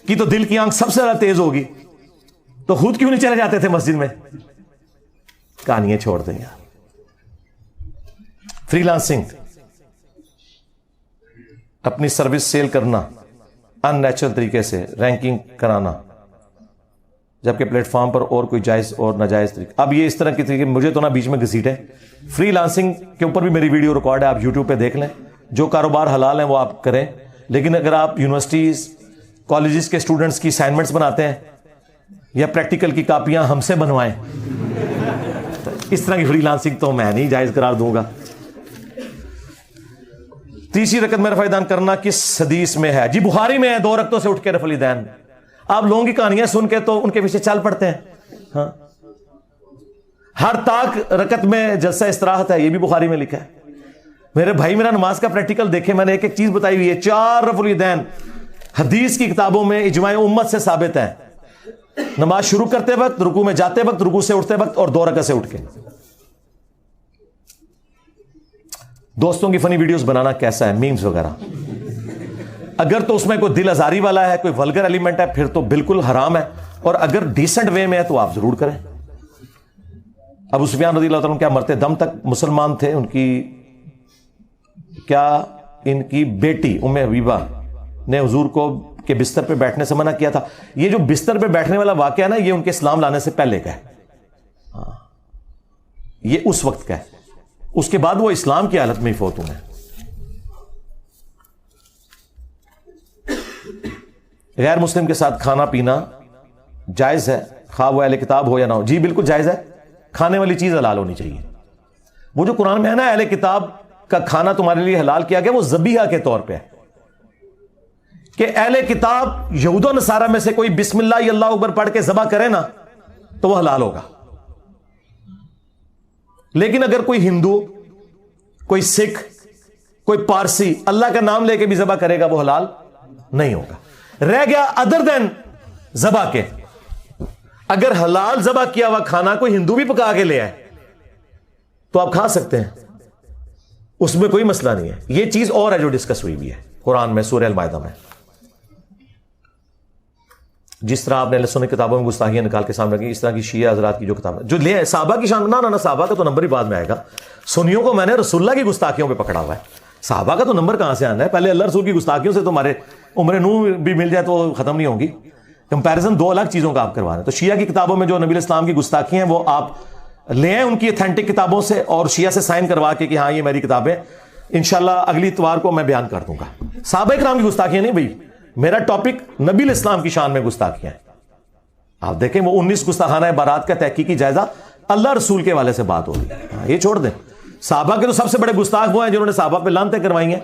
کی تو دل کی آنکھ سب سے زیادہ تیز ہوگی, تو خود کیوں نہیں چلے جاتے تھے مسجد میں؟ کہانیاں چھوڑ دیں یار. فری لانسنگ, اپنی سروس سیل کرنا ان نیچرل طریقے سے, رینکنگ کرانا, جبکہ پلیٹ فارم پر اور کوئی جائز اور ناجائز طریقے. اب یہ اس طرح کی طریقے مجھے تو نا بیچ میں گھسیٹیں. فری لانسنگ کے اوپر بھی میری ویڈیو ریکارڈ ہے, آپ یوٹیوب پہ دیکھ لیں. جو کاروبار حلال ہیں وہ آپ کریں, لیکن اگر آپ یونیورسٹیز کالجز کے اسٹوڈنٹس کی اسائنمنٹس بناتے ہیں یا پریکٹیکل کی کاپیاں ہم سے بنوائیں, تو اس طرح کی فری لانسنگ تو میں نہیں جائز قرار دوں گا. تیسری رکعت میں رفع دین کرنا کس حدیث میں ہے؟ جی بخاری میں ہے, 2 رکعتوں سے اٹھ کے رفع دین. آپ لوگوں کی کہانیاں سن کے تو ان کے پیچھے چل پڑتے ہیں. ہاں, ہر طاق رکعت میں جلسہ استراحت ہے, یہ بھی بخاری میں لکھا ہے. میرے بھائی میرا نماز کا پریکٹیکل دیکھے, میں نے ایک ایک چیز بتائی ہوئی ہے. 4 رفع الیدین حدیث کی کتابوں میں اجماع امت سے ثابت ہے. نماز شروع کرتے وقت, رکوع میں جاتے وقت, رکوع سے اٹھتے وقت اور 2 رکعت سے اٹھ کے. دوستوں کی فنی ویڈیوز بنانا کیسا ہے؟ میمز وغیرہ, اگر تو اس میں کوئی دل آزاری والا ہے, کوئی ولگر ایلیمنٹ ہے, پھر تو بالکل حرام ہے. اور اگر ڈیسنٹ وے میں ہے تو آپ ضرور کریں. ابو سفیان رضی اللہ تعالیٰ کیا مرتے دم تک مسلمان تھے؟ ان کی بیٹی ام حبیبہ نے حضور کو کے بستر پہ بیٹھنے سے منع کیا تھا. یہ جو بستر پہ بیٹھنے والا واقعہ ہے نا, یہ ان کے اسلام لانے سے پہلے کا ہے. یہ اس وقت کا ہے, اس کے بعد وہ اسلام کی حالت میں ہی فوت ہوئے. غیر مسلم کے ساتھ کھانا پینا جائز ہے, خواہ وہ اہل کتاب ہو یا نہ ہو؟ جی بالکل جائز ہے. کھانے والی چیز حلال ہونی چاہیے. وہ جو قرآن میں ہے نا اہل کتاب کا کھانا تمہارے لیے حلال کیا گیا, وہ ذبیحہ کے طور پہ ہے کہ اہل کتاب یہود و نصارہ میں سے کوئی بسم اللہ یا اللہ اکبر پڑھ کے ذبح کرے نا تو وہ حلال ہوگا. لیکن اگر کوئی ہندو, کوئی سکھ, کوئی پارسی اللہ کا نام لے کے بھی ذبح کرے گا وہ حلال نہیں ہوگا. رہ گیا ادر دین ذبح کے, اگر حلال ذبح کیا ہوا کھانا کوئی ہندو بھی پکا کے لے آئے تو آپ کھا سکتے ہیں. اس میں کوئی مسئلہ نہیں ہے. یہ چیز اور ہے جو ڈسکس ہوئی بھی ہے قرآن میں سورہ المائدہ میں. جس طرح آپ نے اللہ سنت کتابوں میں گستاخیاں نکال کے سامنے رکھی, اس طرح کی شیعہ حضرات کی جو کتاب ہے جو لے صحابہ کی شان, نہ صحابہ کا تو نمبر ہی بعد میں آئے گا. سنیوں کو میں نے رسول اللہ کی گستاخیوں پہ پکڑا ہوا ہے, صحابہ کا تو نمبر کہاں سے آنا ہے. پہلے اللہ رسول کی گستاخیوں سے تو ہمارے عمر نوح بھی مل جائے تو ختم نہیں ہوگی. کمپیریزن دو الگ چیزوں کا آپ کروا رہے ہیں. تو شیعہ کی کتابوں میں جو نبی علیہ السلام کی گستاخی ہیں وہ آپ لے آئیں ان کی اتھینٹک کتابوں سے, اور شیعہ سے سائن کروا کے کہ ہاں یہ میری کتابیں, انشاءاللہ اگلی اتوار کو میں بیان کر دوں گا. صحابہ کرام کی گستاخیاں نہیں بھائی, میرا ٹاپک نبی علیہ السلام کی شان میں گستاخیاں ہیں. آپ دیکھیں وہ 19 گستاخانہ عبارات کا تحقیقی جائزہ اللہ رسول کے والے سے بات ہوگی. یہ چھوڑ دیں, صحابہ کے تو سب سے بڑے گستاخ وہ ہیں جنہوں نے صحابہ پہ لعنتیں کروائی ہیں,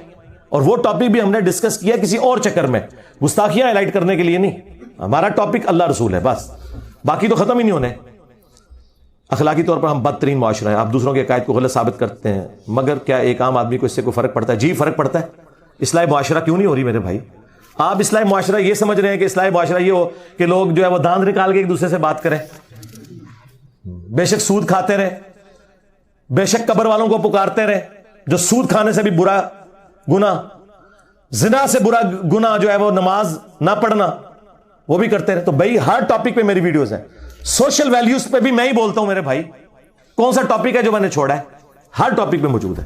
اور وہ ٹاپک بھی ہم نے ڈسکس کیا کسی اور چکر میں, گستاخیاں ہائلائٹ کرنے کے لیے نہیں. ہمارا ٹاپک اللہ رسول ہے بس, باقی تو ختم ہی نہیں ہونے. اخلاقی طور پر ہم بدترین معاشرہ ہیں, آپ دوسروں کے عقائد کو غلط ثابت کرتے ہیں, مگر کیا ایک عام آدمی کو اس سے کوئی فرق پڑتا ہے؟ جی فرق پڑتا ہے. اصلاح معاشرہ کیوں نہیں ہو رہی میرے بھائی؟ آپ اصلاح معاشرہ یہ سمجھ رہے ہیں کہ اصلاح معاشرہ یہ ہو کہ لوگ جو ہے وہ داند نکال کے ایک دوسرے سے بات کریں, بے شک سود کھاتے رہے, بے شک قبر والوں کو پکارتے رہے, جو سود کھانے سے بھی برا گناہ, زنا سے برا گناہ جو ہے وہ نماز نہ پڑھنا, وہ بھی کرتے رہے. تو بھائی ہر ٹاپک پہ میری ویڈیوز ہیں. سوشل ویلیوز پہ بھی میں ہی بولتا ہوں میرے بھائی. کون سا ٹاپک ہے جو میں نے چھوڑا ہے؟ ہر ٹاپک پہ موجود ہے.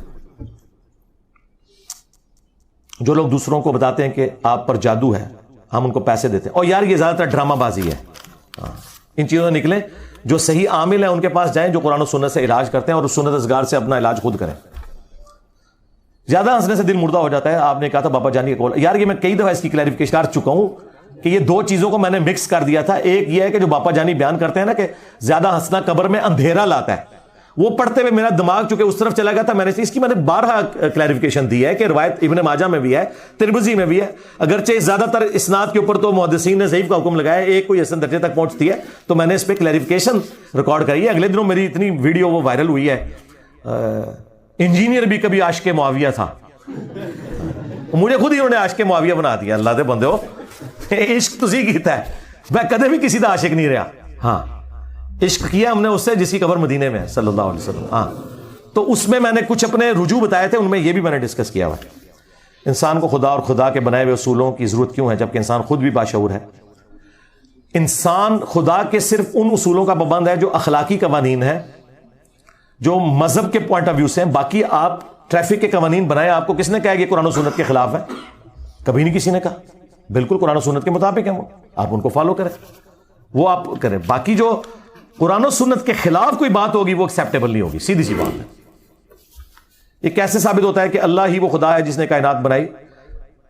جو لوگ دوسروں کو بتاتے ہیں کہ آپ پر جادو ہے, ہم ان کو پیسے دیتے ہیں, اور یار یہ زیادہ تر ڈرامہ بازی ہے. ان چیزوں سے نکلیں. جو صحیح عامل ہیں ان کے پاس جائیں جو قرآن و سنت سے علاج کرتے ہیں, اور اس سنت ازگار سے اپنا علاج خود کریں. زیادہ ہنسنے سے دل مردہ ہو جاتا ہے. آپ نے کہا تھا بابا جانی کا قول, یار یہ میں کئی دفعہ اس کی کلیریفیکیشن کر چکا ہوں کہ یہ دو چیزوں کو میں نے مکس کر دیا تھا. ایک یہ ہے کہ جو باپا جانی بیان کرتے ہیں نا کہ زیادہ ہنسنا قبر میں اندھیرا لاتا ہے, وہ پڑھتے ہوئے میرا دماغ چونکہ اس طرف چلا گیا تھا, اس کی میں نے بارہا کلیریفیکیشن دی ہے کہ روایت ابن ماجہ میں بھی ہے, ترمذی میں بھی ہے. اگرچہ زیادہ تر اسناد کے اوپر تو محدثین نے ضعیف کا حکم لگایا ہے, ایک کوئی حسن درجے تک پہنچتی ہے, تو میں نے اس پہ کلیریفیکیشن ریکارڈ کری ہے. اگلے دنوں میری اتنی ویڈیو وہ وائرل ہوئی ہے, انجینئر بھی کبھی عاشق معاویہ تھا, مجھے خود ہی انہوں نے عاشق معاویہ بنا دیا. اللہ دے بندے ہو, عشق تسی کیتا ہے, میں کدے بھی کسی دا عاشق نہیں رہا. ہاں عشق کیا ہم نے اس سے جس کی قبر مدینے میں ہے صلی اللہ علیہ وسلم. ہاں تو اس میں نے کچھ اپنے رجوع بتائے تھے, ان میں یہ بھی میں نے ڈسکس کیا ہوا ہے. انسان کو خدا اور خدا کے بنائے ہوئے اصولوں کی ضرورت کیوں ہے جبکہ انسان خود بھی باشعور ہے؟ انسان خدا کے صرف ان اصولوں کا پابند ہے جو اخلاقی قوانین ہیں, جو مذہب کے پوائنٹ آف ویو سے ہیں. باقی آپ ٹریفک کے قوانین بنائیں, آپ کو کس نے کہا کہ قرآن و سنت کے خلاف ہے؟ کبھی نہیں کسی نے کہا. بالکل قرآن و سنت کے مطابق ہیں وہ, آپ ان کو فالو کریں, وہ آپ کریں. باقی جو قرآن و سنت کے خلاف کوئی بات ہوگی وہ ایکسیپٹیبل نہیں ہوگی, سیدھی سی بات ہے. یہ کیسے ثابت ہوتا ہے کہ اللہ ہی وہ خدا ہے جس نے کائنات بنائی؟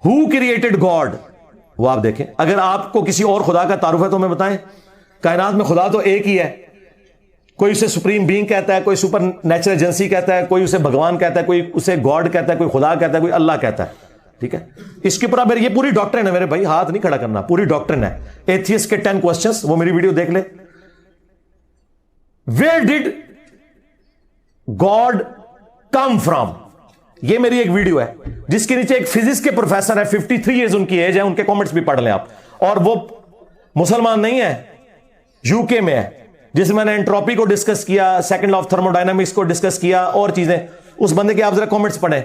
ہو کریٹڈ گاڈ, وہ آپ دیکھیں. اگر آپ کو کسی اور خدا کا تعارف ہے تو ہمیں بتائیں. کائنات میں خدا تو ایک ہی ہے, کوئی اسے سپریم بینگ کہتا ہے, کوئی سپر نیچرل ایجنسی کہتا ہے, کوئی اسے بھگوان کہتا ہے, کوئی اسے گاڈ کہتا ہے, کوئی خدا کہتا ہے, کوئی اللہ کہتا ہے. ٹھیک ہے, اس کے اوپر یہ پوری ڈاکٹرن ہے میرے بھائی, ہاتھ نہیں کھڑا کرنا, پوری ڈاکٹرن ہے. ایتھیسٹ کے 10 کوسچنز, وہ میری ویڈیو دیکھ لے. Where did God come from? یہ میری ایک ویڈیو ہے جس کے نیچے ایک فزکس کے پروفیسر ہے, 53 ایئرز ان کی ایج ہے, ان کے کامنٹس بھی پڑھ لیں آپ. اور وہ مسلمان نہیں ہے, یو کے میں ہے, جس میں نے انٹروپی کو ڈسکس کیا, سیکنڈ لا آف تھرموڈائنامکس کو ڈسکس کیا, اور چیزیں. اس بندے کے آپ ذرا کامنٹس پڑھیں,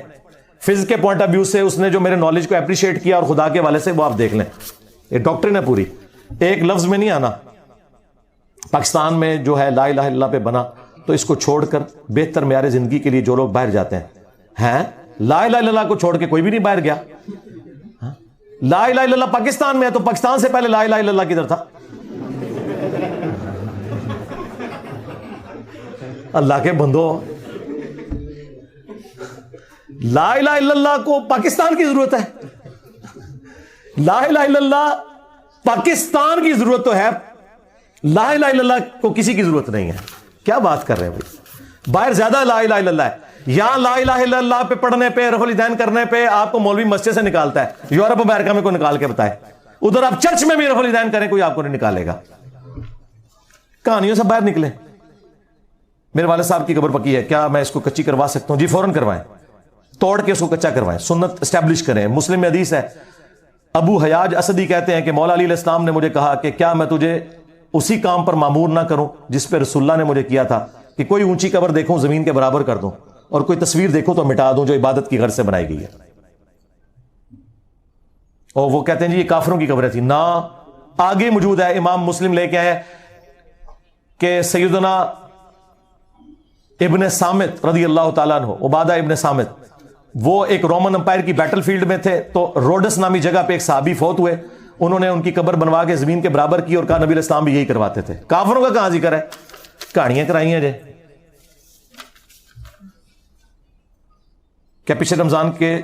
فزکس کے پوائنٹ آف ویو سے اس نے جو میرے نالج کو اپریشیٹ کیا اور خدا کے والے سے, وہ آپ دیکھ لیں. یہ ڈاکٹرن ہے پوری, ایک لفظ میں نہیں آنا. پاکستان میں جو ہے لا الہ الا اللہ پہ بنا, تو اس کو چھوڑ کر بہتر معیار زندگی کے لیے جو لوگ باہر جاتے ہیں, لا الہ الا اللہ کو چھوڑ کے کوئی بھی نہیں باہر گیا. لا الہ الا اللہ پاکستان میں ہے, تو پاکستان سے پہلے لا الہ الا اللہ کدھر تھا؟ اللہ کے بندو, لا الہ الا اللہ کو پاکستان کی ضرورت ہے. لا الہ الا اللہ پاکستان کی ضرورت تو ہے, لا الہ الا اللہ کو کسی کی ضرورت نہیں ہے. کیا بات کر رہے ہیں بھائی؟ باہر زیادہ لا الہ الا اللہ ہے. یہاں لا الہ الا اللہ پہ پڑھنے پہ, رفع الیدین کرنے پہ آپ کو مولوی مسجد سے نکالتا ہے. یورپ امریکہ میں کوئی نکال کے بتائے, ادھر آپ چرچ میں بھی رفع الیدین کریں کوئی آپ کو نہیں نکالے گا. کہانیوں سے باہر نکلیں. میرے والد صاحب کی قبر پکی ہے, کیا میں اس کو کچی کروا سکتا ہوں؟ جی فوراً کروائیں, توڑ کے اس کو کچا کروائیں, سنت اسٹیبلش کریں. مسلم میں حدیث ہے, ابو حیاج اسدی کہتے ہیں کہ مولا علی علیہ السلام نے مجھے کہا کہ کیا میں تجھے اسی کام پر مامور نہ کروں جس پہ رسول اللہ نے مجھے کیا تھا, کہ کوئی اونچی قبر دیکھوں زمین کے برابر کر دوں. اور کوئی تصویر دیکھو تو مٹا دوں جو عبادت کی غرض سے بنائی گئی ہے. اور وہ کہتے ہیں جی یہ کافروں کی قبریں تھی. نہ، آگے موجود ہے. امام مسلم لے کے آئے کہ سیدنا ابن صامت رضی اللہ تعالیٰ عنہ، عبادہ ابن صامت، وہ ایک رومن امپائر کی بیٹل فیلڈ میں تھے، تو روڈس نامی جگہ پہ ایک صحابی فوت ہوئے. انہوں نے ان کی قبر بنوا کے زمین کے برابر کی اور کہا نبی علیہ السلام بھی یہی کرواتے تھے. کافروں کا کہاں ذکر ہے؟ کہانیاں کرائی ہیں جی. کیا پچھلے رمضان کے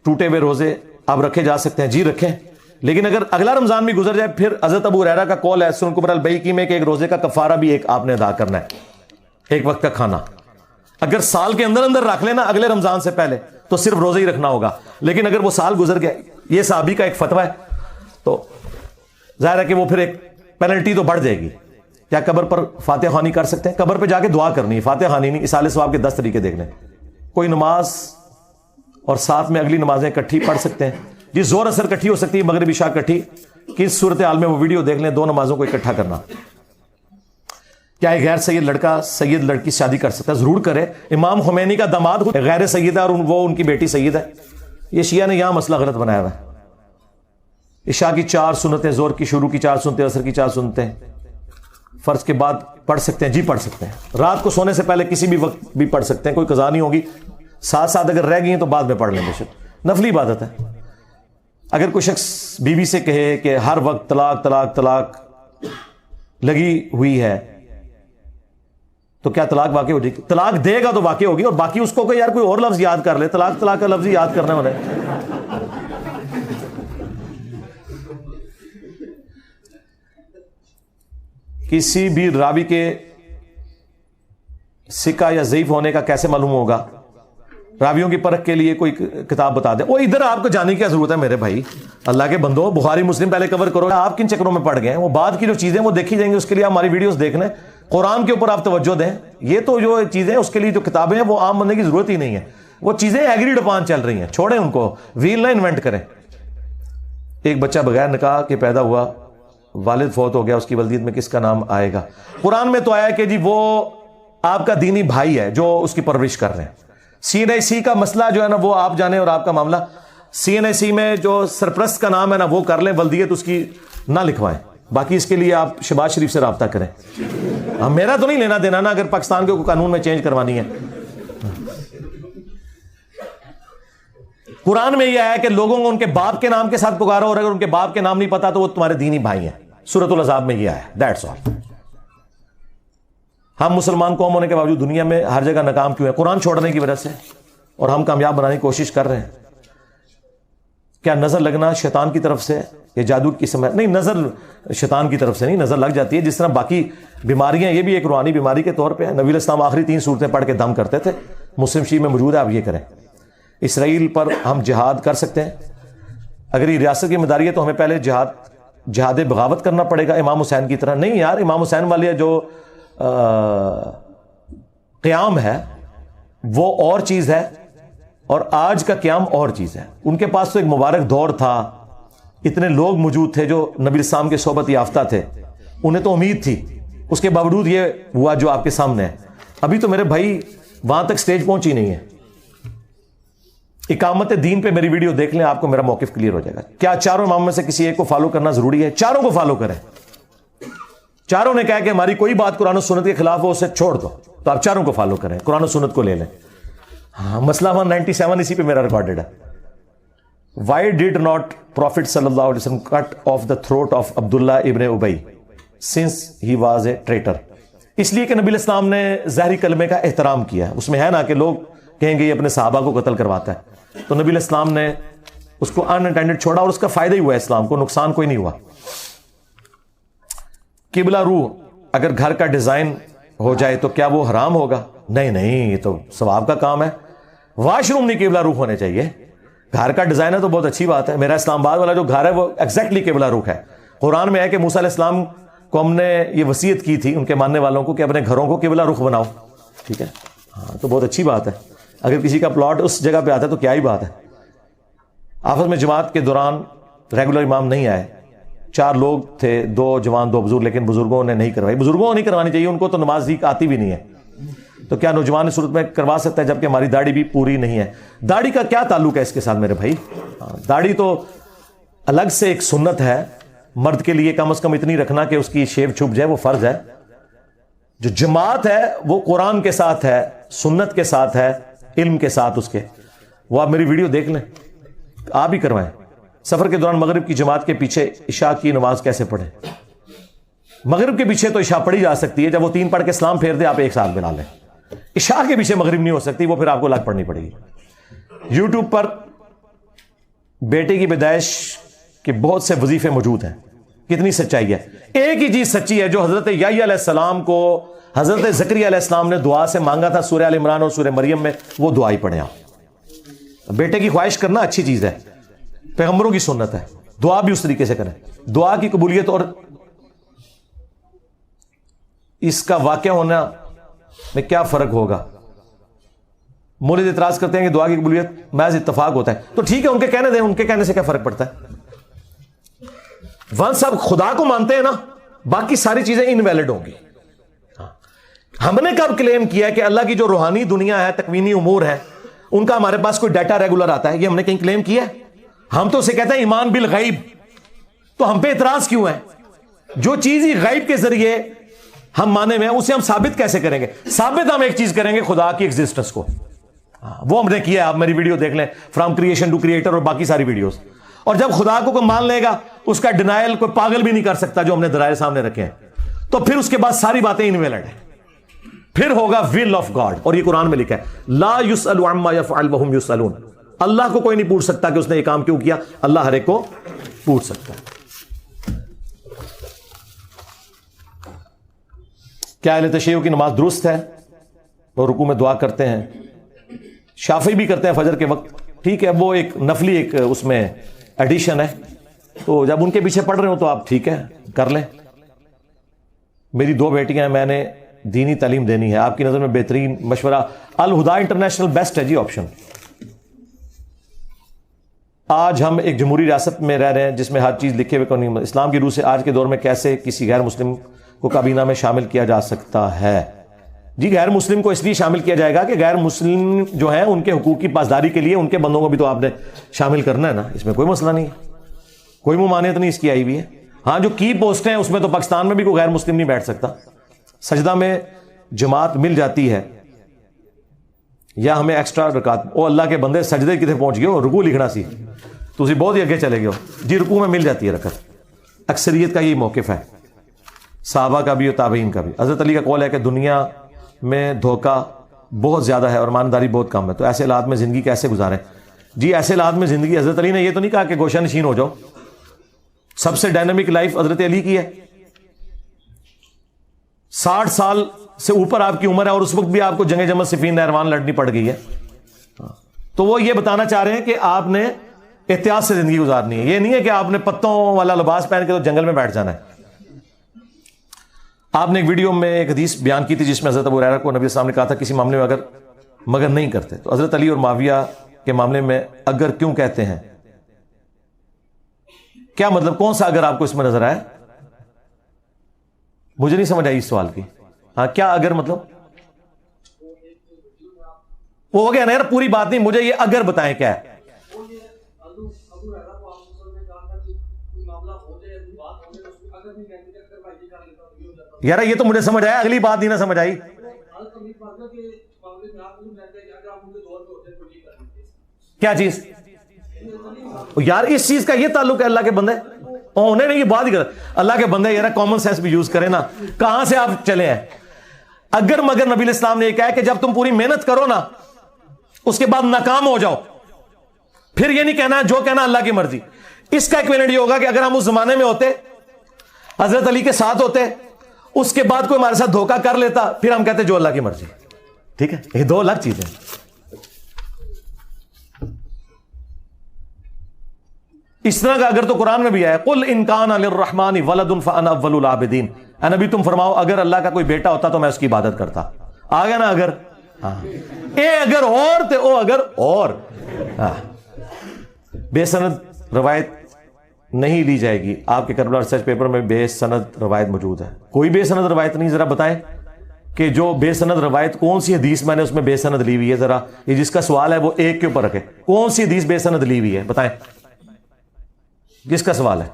ٹوٹے ہوئے روزے اب رکھے جا سکتے ہیں؟ جی رکھیں، لیکن اگر اگلا رمضان بھی گزر جائے پھر حضرت ابو ہریرہ کا قول ہے سنن کبری البیہقی میں کہ ایک روزے کا کفارہ بھی ایک آپ نے ادا کرنا ہے، ایک وقت کا کھانا. اگر سال کے اندر اندر رکھ لینا اگلے رمضان سے پہلے تو صرف روزے ہی رکھنا ہوگا. لیکن اگر وہ سال گزر گیا، یہ صحابی کا ایک فتویٰ ہے، تو ظاہر ہے کہ وہ پھر ایک پینلٹی تو بڑھ جائے گی. کیا قبر پر فاتحہ خوانی کر سکتے ہیں؟ قبر پہ جا کے دعا کرنی ہے، فاتحہ خوانی نہیں. اصالہ ثواب کے 10 طریقے دیکھ لیں. کوئی نماز اور ساتھ میں اگلی نمازیں اکٹھی پڑھ سکتے ہیں؟ جی زور اثر اکٹھی ہو سکتی ہے، مغرب عشاء اکٹھی. کس صورتحال میں وہ ویڈیو دیکھ لیں، 2 نمازوں کو اکٹھا کرنا. کیا ایک غیر سید لڑکا سید لڑکی سے شادی کر سکتا ہے؟ ضرور کرے. امام خمینی کا داماد غیر سید ہے اور وہ ان کی بیٹی سید ہے. یہ شیعہ نے یہاں مسئلہ غلط بنایا ہوا ہے. عشاء کی 4 سنتیں، زور کی شروع کی 4 سنتیں، عصر کی 4 سنتیں فرض کے بعد پڑھ سکتے ہیں؟ جی پڑھ سکتے ہیں. رات کو سونے سے پہلے کسی بھی وقت بھی پڑھ سکتے ہیں، کوئی قضا نہیں ہوگی. ساتھ ساتھ اگر رہ گئی ہیں تو بعد میں پڑھ لیں گے. نفلی عبادت ہے. اگر کوئی شخص بیوی سے کہے کہ ہر وقت طلاق طلاق طلاق لگی ہوئی ہے تو کیا طلاق واقع ہو جائے گی؟ طلاق دے گا تو واقع ہوگی، اور باقی اس کو کہ یار کوئی اور لفظ یاد کر لے. طلاق طلاق کا لفظ یاد کرنا ہونا ہے. کسی بھی راوی کے ثقہ یا ضعیف ہونے کا کیسے معلوم ہوگا؟ راویوں کی پرکھ کے لیے کوئی کتاب بتا دیں. وہ ادھر آپ کو جانے کی کیا ضرورت ہے میرے بھائی؟ اللہ کے بندو، بخاری مسلم پہلے کور کرو. آپ کن چکروں میں پڑ گئے ہیں؟ وہ بعد کی جو چیزیں وہ دیکھی جائیں گی، اس کے لیے آپ ہماری ویڈیوز دیکھ لیں. قرآن کے اوپر آپ توجہ دیں. یہ تو جو چیزیں ہیں اس کے لیے جو کتابیں ہیں وہ عام بندے کی ضرورت ہی نہیں ہے. وہ چیزیں ایگریڈ اپان چل رہی ہیں، چھوڑیں ان کو، ویل نہ انوینٹ کریں. ایک بچہ بغیر نکاح کے پیدا ہوا، والد فوت ہو گیا، اس کی ولدیت میں کس کا نام آئے گا؟ قرآن میں تو آیا کہ جی وہ آپ کا دینی بھائی ہے جو اس کی پرورش کر رہے ہیں. CNIC کا مسئلہ جو ہے نا وہ آپ جانیں، اور آپ کا معاملہ CNIC میں جو سرپرست کا نام ہے نا وہ کر لیں، ولدیت اس کی نہ لکھوائیں. باقی اس کے لیے آپ شہباز شریف سے رابطہ کریں. میرا تو نہیں لینا دینا نا اگر پاکستان کے قانون میں چینج کروانی ہے. قرآن میں یہ ہے کہ لوگوں کو ان کے باپ کے نام کے ساتھ پکارو، اور اگر ان کے باپ کے نام نہیں پتا تو وہ تمہارے دینی بھائی ہیں. سورۃ العذاب میں یہ ہے. That's all. ہم مسلمان قوم ہونے کے باوجود دنیا میں ہر جگہ ناکام کیوں ہیں؟ قرآن چھوڑنے کی وجہ سے. اور ہم کامیاب بنانے کی کوشش کر رہے ہیں. کیا نظر لگنا شیطان کی طرف سے یا جادو کی سمجھ؟ نہیں، نظر شیطان کی طرف سے نہیں، نظر لگ جاتی ہے. جس طرح باقی بیماریاں، یہ بھی ایک روحانی بیماری کے طور پہ ہے. نبی علیہ السلام آخری 3 سورتیں پڑھ کے دم کرتے تھے. مسلم شریف میں موجود ہے، آپ یہ کریں. اسرائیل پر ہم جہاد کر سکتے ہیں. اگر یہ ریاست کی مداری ہے تو ہمیں پہلے جہاد بغاوت کرنا پڑے گا امام حسین کی طرح. نہیں یار، امام حسین والی جو قیام ہے وہ اور چیز ہے، اور آج کا قیام اور چیز ہے. ان کے پاس تو ایک مبارک دور تھا، اتنے لوگ موجود تھے جو نبی السلام کے صحبت یافتہ تھے، انہیں تو امید تھی. اس کے باوجود یہ ہوا جو آپ کے سامنے ہے. ابھی تو میرے بھائی وہاں تک سٹیج پہنچی نہیں ہے. اقامت دین پہ میری ویڈیو دیکھ لیں، آپ کو میرا موقف کلیئر ہو جائے گا. کیا چاروں امام میں سے کسی ایک کو فالو کرنا ضروری ہے؟ چاروں کو فالو کریں. چاروں نے کہا کہ ہماری کوئی بات قرآن و سنت کے خلاف ہو اسے چھوڑ دو، تو آپ چاروں کو فالو کریں، قرآن و سنت کو لے لیں. ہاں، مسئلہ 197 اسی پہ میرا ریکارڈڈ ہے. وائی ڈیڈ ناٹ پروفٹ صلی اللہ علیہ وسلم cut off the throat of Abdullah ibn Ubayy since he was a ٹریٹر؟ اس لیے کہ نبی علیہ السلام نے ظاہری کلمے کا احترام کیا. اس میں ہے نا کہ لوگ کہیں گے یہ اپنے صحابہ کو قتل کرواتا ہے، تو نبی علیہ السلام نے اس کو انٹینڈڈ چھوڑا، اور اس کا فائدہ ہی ہوا اسلام کو، نقصان کوئی نہیں ہوا. قبلہ روح اگر گھر کا ڈیزائن ہو جائے تو کیا وہ حرام ہوگا؟ نہیں نہیں، یہ تو ثواب کا کام ہے. واش روم نہیں قبلہ روح ہونے چاہیے. گھر کا ڈیزائن ہے تو بہت اچھی بات ہے. میرا اسلام آباد والا جو گھر ہے وہ ایگزیکٹلی قبلہ روح ہے. قرآن میں ہے کہ موسیٰ علیہ السلام کو ہم نے یہ وصیت کی تھی ان کے ماننے والوں کو کہ اپنے گھروں کو قبلہ رخ بناؤ. ٹھیک ہے، ہاں تو بہت اچھی بات ہے. اگر کسی کا پلاٹ اس جگہ پہ آتا ہے تو کیا ہی بات ہے. آپس میں جماعت کے دوران ریگولر امام نہیں آئے، 4 لوگ تھے، 2 جوان 2 بزرگ، لیکن بزرگوں نے نہیں کروائی. بزرگوں کو نہیں کروانی چاہیے، ان کو تو نماز آتی بھی نہیں ہے. تو کیا نوجوان اس صورت میں کروا سکتا ہے جبکہ ہماری داڑھی بھی پوری نہیں ہے؟ داڑھی کا کیا تعلق ہے اس کے ساتھ میرے بھائی؟ داڑھی تو الگ سے ایک سنت ہے مرد کے لیے، کم از کم اتنی رکھنا کہ اس کی شیو چھپ جائے، وہ فرض ہے۔ جو جماعت ہے وہ قرآن کے ساتھ ہے، سنت کے ساتھ ہے، علم کے ساتھ اس کے۔ وہ آپ میری ویڈیو دیکھ لیں، آپ ہی کروائیں۔ سفر کے دوران مغرب کی جماعت کے پیچھے عشاء کی نماز کیسے پڑھیں؟ مغرب کے پیچھے تو عشاء پڑھی جا سکتی ہے، جب وہ 3 پڑھ کے سلام پھیر دے آپ ایک ساتھ ملا لیں۔ عشاء کے پیچھے مغرب نہیں ہو سکتی، وہ پھر آپ کو الگ پڑھنی پڑے گی۔ یوٹیوب پر بیٹے کی پیدائش کے بہت سے وظیفے موجود ہیں، کتنی سچائی ہے؟ ایک ہی چیز سچی ہے جو حضرت یحییٰ علیہ السلام کو حضرت زکریا علیہ السلام نے دعا سے مانگا تھا سورہ آل عمران اور سورہ مریم میں، وہ دعا ہی پڑھیں آپ۔ بیٹے کی خواہش کرنا اچھی چیز ہے، پیغمبروں کی سنت ہے، دعا بھی اس طریقے سے کریں۔ دعا کی قبولیت اور اس کا واقع ہونا میں کیا فرق ہوگا؟ مولد اعتراض کرتے ہیں کہ دعا کی قبولیت محض اتفاق ہوتا ہے، تو ٹھیک ہے ان کے کہنے دیں، ان کے کہنے سے کیا فرق پڑتا ہے؟ ونس آپ خدا کو مانتے ہیں نا، باقی ساری چیزیں انویلڈ ہوں گی۔ ہم نے کب کلیم کیا کہ اللہ کی جو روحانی دنیا ہے، تکوینی امور ہے، ان کا ہمارے پاس کوئی ڈیٹا ریگولر آتا ہے؟ یہ ہم نے کہیں کلیم کیا ہے؟ ہم تو اسے کہتے ہیں ایمان بالغیب، تو ہم پہ اعتراض کیوں ہے؟ جو چیز ہی غیب کے ذریعے ہم مانے میں اسے ہم ثابت کیسے کریں گے؟ ثابت ہم ایک چیز کریں گے، خدا کی ایگزسٹنس کو، وہ ہم نے کیا ہے۔ آپ میری ویڈیو دیکھ لیں، فرام کریشن ٹو کریٹر اور باقی ساری ویڈیوز۔ اور جب خدا کو کوئی مان لے گا، اس کا ڈینائل کوئی پاگل بھی نہیں کر سکتا، جو ہم نے دلائل سامنے رکھے ہیں، تو پھر اس کے بعد ساری باتیں انویلڈ ہیں، پھر ہوگا ول آف گاڈ، اور یہ قرآن میں لکھا ہے لا یسأل عما یفعل وہم یسألون۔ اللہ کو کوئی نہیں پوچھ سکتا کہ اس نے یہ کام کیوں کیا، اللہ ہر ایک کو پوچھ سکتا ہے۔ کیا اہل تشیع کی نماز درست ہے؟ وہ رکوع میں دعا کرتے ہیں، شافعی بھی کرتے ہیں فجر کے وقت، ٹھیک ہے، وہ ایک نفلی ایک اس میں ایڈیشن ہے، تو جب ان کے پیچھے پڑھ رہے ہو تو آپ ٹھیک ہے کر لیں۔ میری 2 بیٹیاں ہیں، میں نے دینی تعلیم دینی ہے، آپ کی نظر میں بہترین مشورہ؟ الہدا انٹرنیشنل بیسٹ ہے جی آپشن۔ آج ہم ایک جمہوری ریاست میں رہ رہے ہیں جس میں ہر چیز لکھے ہوئے کو نہیں، اسلام کی روح سے آج کے دور میں کیسے کسی غیر مسلم کو کابینہ میں شامل کیا جا سکتا ہے؟ جی غیر مسلم کو اس لیے شامل کیا جائے گا کہ غیر مسلم جو ہیں ان کے حقوق کی پاسداری کے لیے ان کے بندوں کو بھی تو آپ نے شامل کرنا ہے نا، اس میں کوئی مسئلہ نہیں ہے، کوئی ممانعت نہیں اس کی آئی ہوئی ہے۔ ہاں جو کی پوسٹیں ہیں اس میں تو پاکستان میں بھی کوئی غیر مسلم نہیں بیٹھ سکتا۔ سجدہ میں جماعت مل جاتی ہے یا ہمیں ایکسٹرا رکعت؟ او اللہ کے بندے سجدے کدھر پہنچ گئے ہو، رکوع لکھنا سی، تو بہت ہی آگے چلے گئے ہو جی۔ رکوع میں مل جاتی ہے رکعت، اکثریت کا یہ موقف ہے، صحابہ کا بھی اور تابعین کا بھی۔ حضرت علی کا قول ہے کہ دنیا میں دھوکہ بہت زیادہ ہے اور ایمانداری بہت کم ہے، تو ایسے حالات میں زندگی کیسے گزاریں؟ جی ایسے حالات میں زندگی، حضرت علی نے یہ تو نہیں کہا کہ گوشہ نشین ہو جاؤ، سب سے ڈائنامک لائف حضرت علی کی ہے، 60 سال سے اوپر آپ کی عمر ہے اور اس وقت بھی آپ کو جنگ جمل صفین نہروان لڑنی پڑ گئی ہے، تو وہ یہ بتانا چاہ رہے ہیں کہ آپ نے احتیاط سے زندگی گزارنی ہے، یہ نہیں ہے کہ آپ نے پتوں والا لباس پہن کے تو جنگل میں بیٹھ جانا ہے۔ آپ نے ایک ویڈیو میں ایک حدیث بیان کی تھی جس میں حضرت ابو ہریرہ کو نبی السلام نے کہا تھا کسی معاملے میں اگر مگر نہیں کرتے، تو حضرت علی اور معاویہ کے معاملے میں اگر کیوں کہتے ہیں؟ کیا مطلب، کون سا اگر آپ کو اس میں نظر آیا؟ مجھے نہیں سمجھ آئی اس سوال کی۔ ہاں کیا اگر مطلب وہ ہو گیا نا یار، پوری بات نہیں، مجھے یہ اگر بتائیں کیا ہے۔ یار یہ تو مجھے سمجھ آیا، اگلی بات نہیں نہ سمجھ آئی۔ کیا چیز یار، اس چیز کا یہ تعلق ہے اللہ کے بندے، انہیں نہیں یہ بات ہی کر اللہ کے بندے، یار کامن سینس بھی یوز کریں نا، کہاں سے آپ چلے ہیں؟ اگر مگر نبی الاسلام نے یہ کہا کہ جب تم پوری محنت کرو نا اس کے بعد ناکام ہو جاؤ، پھر یہ نہیں کہنا جو کہنا اللہ کی مرضی۔ اس کا ایکویلنٹ یہ ہوگا کہ اگر ہم اس زمانے میں ہوتے، حضرت علی کے ساتھ ہوتے، اس کے بعد کوئی ہمارے ساتھ دھوکہ کر لیتا، پھر ہم کہتے جو اللہ کی مرضی۔ ٹھیک ہے، یہ 2 الگ چیزیں۔ اس طرح کا اگر تو قرآن میں بھی آیا قل ان کان للرحمن ولد فانا اول العابدین، اے نبی تم فرماؤ اگر اللہ کا کوئی بیٹا ہوتا تو میں اس کی عبادت کرتا۔ آ گیا نا اگر؟ ہاں اے اگر اور تے او اگر اور۔ بے سند روایت نہیں لی جائے گی، آپ کے کربلا ریسرچ پیپر میں بے سند روایت موجود ہے؟ کوئی بے سند روایت نہیں، ذرا بتائیں کہ جو بے سند روایت کون سی حدیث میں نے اس میں بے سند لی ہوئی ہے؟ ذرا یہ جس کا سوال ہے وہ ایک کے اوپر رکھے، کون سی حدیث بے سند لی ہوئی ہے بتائیں، کس کا سوال ہے؟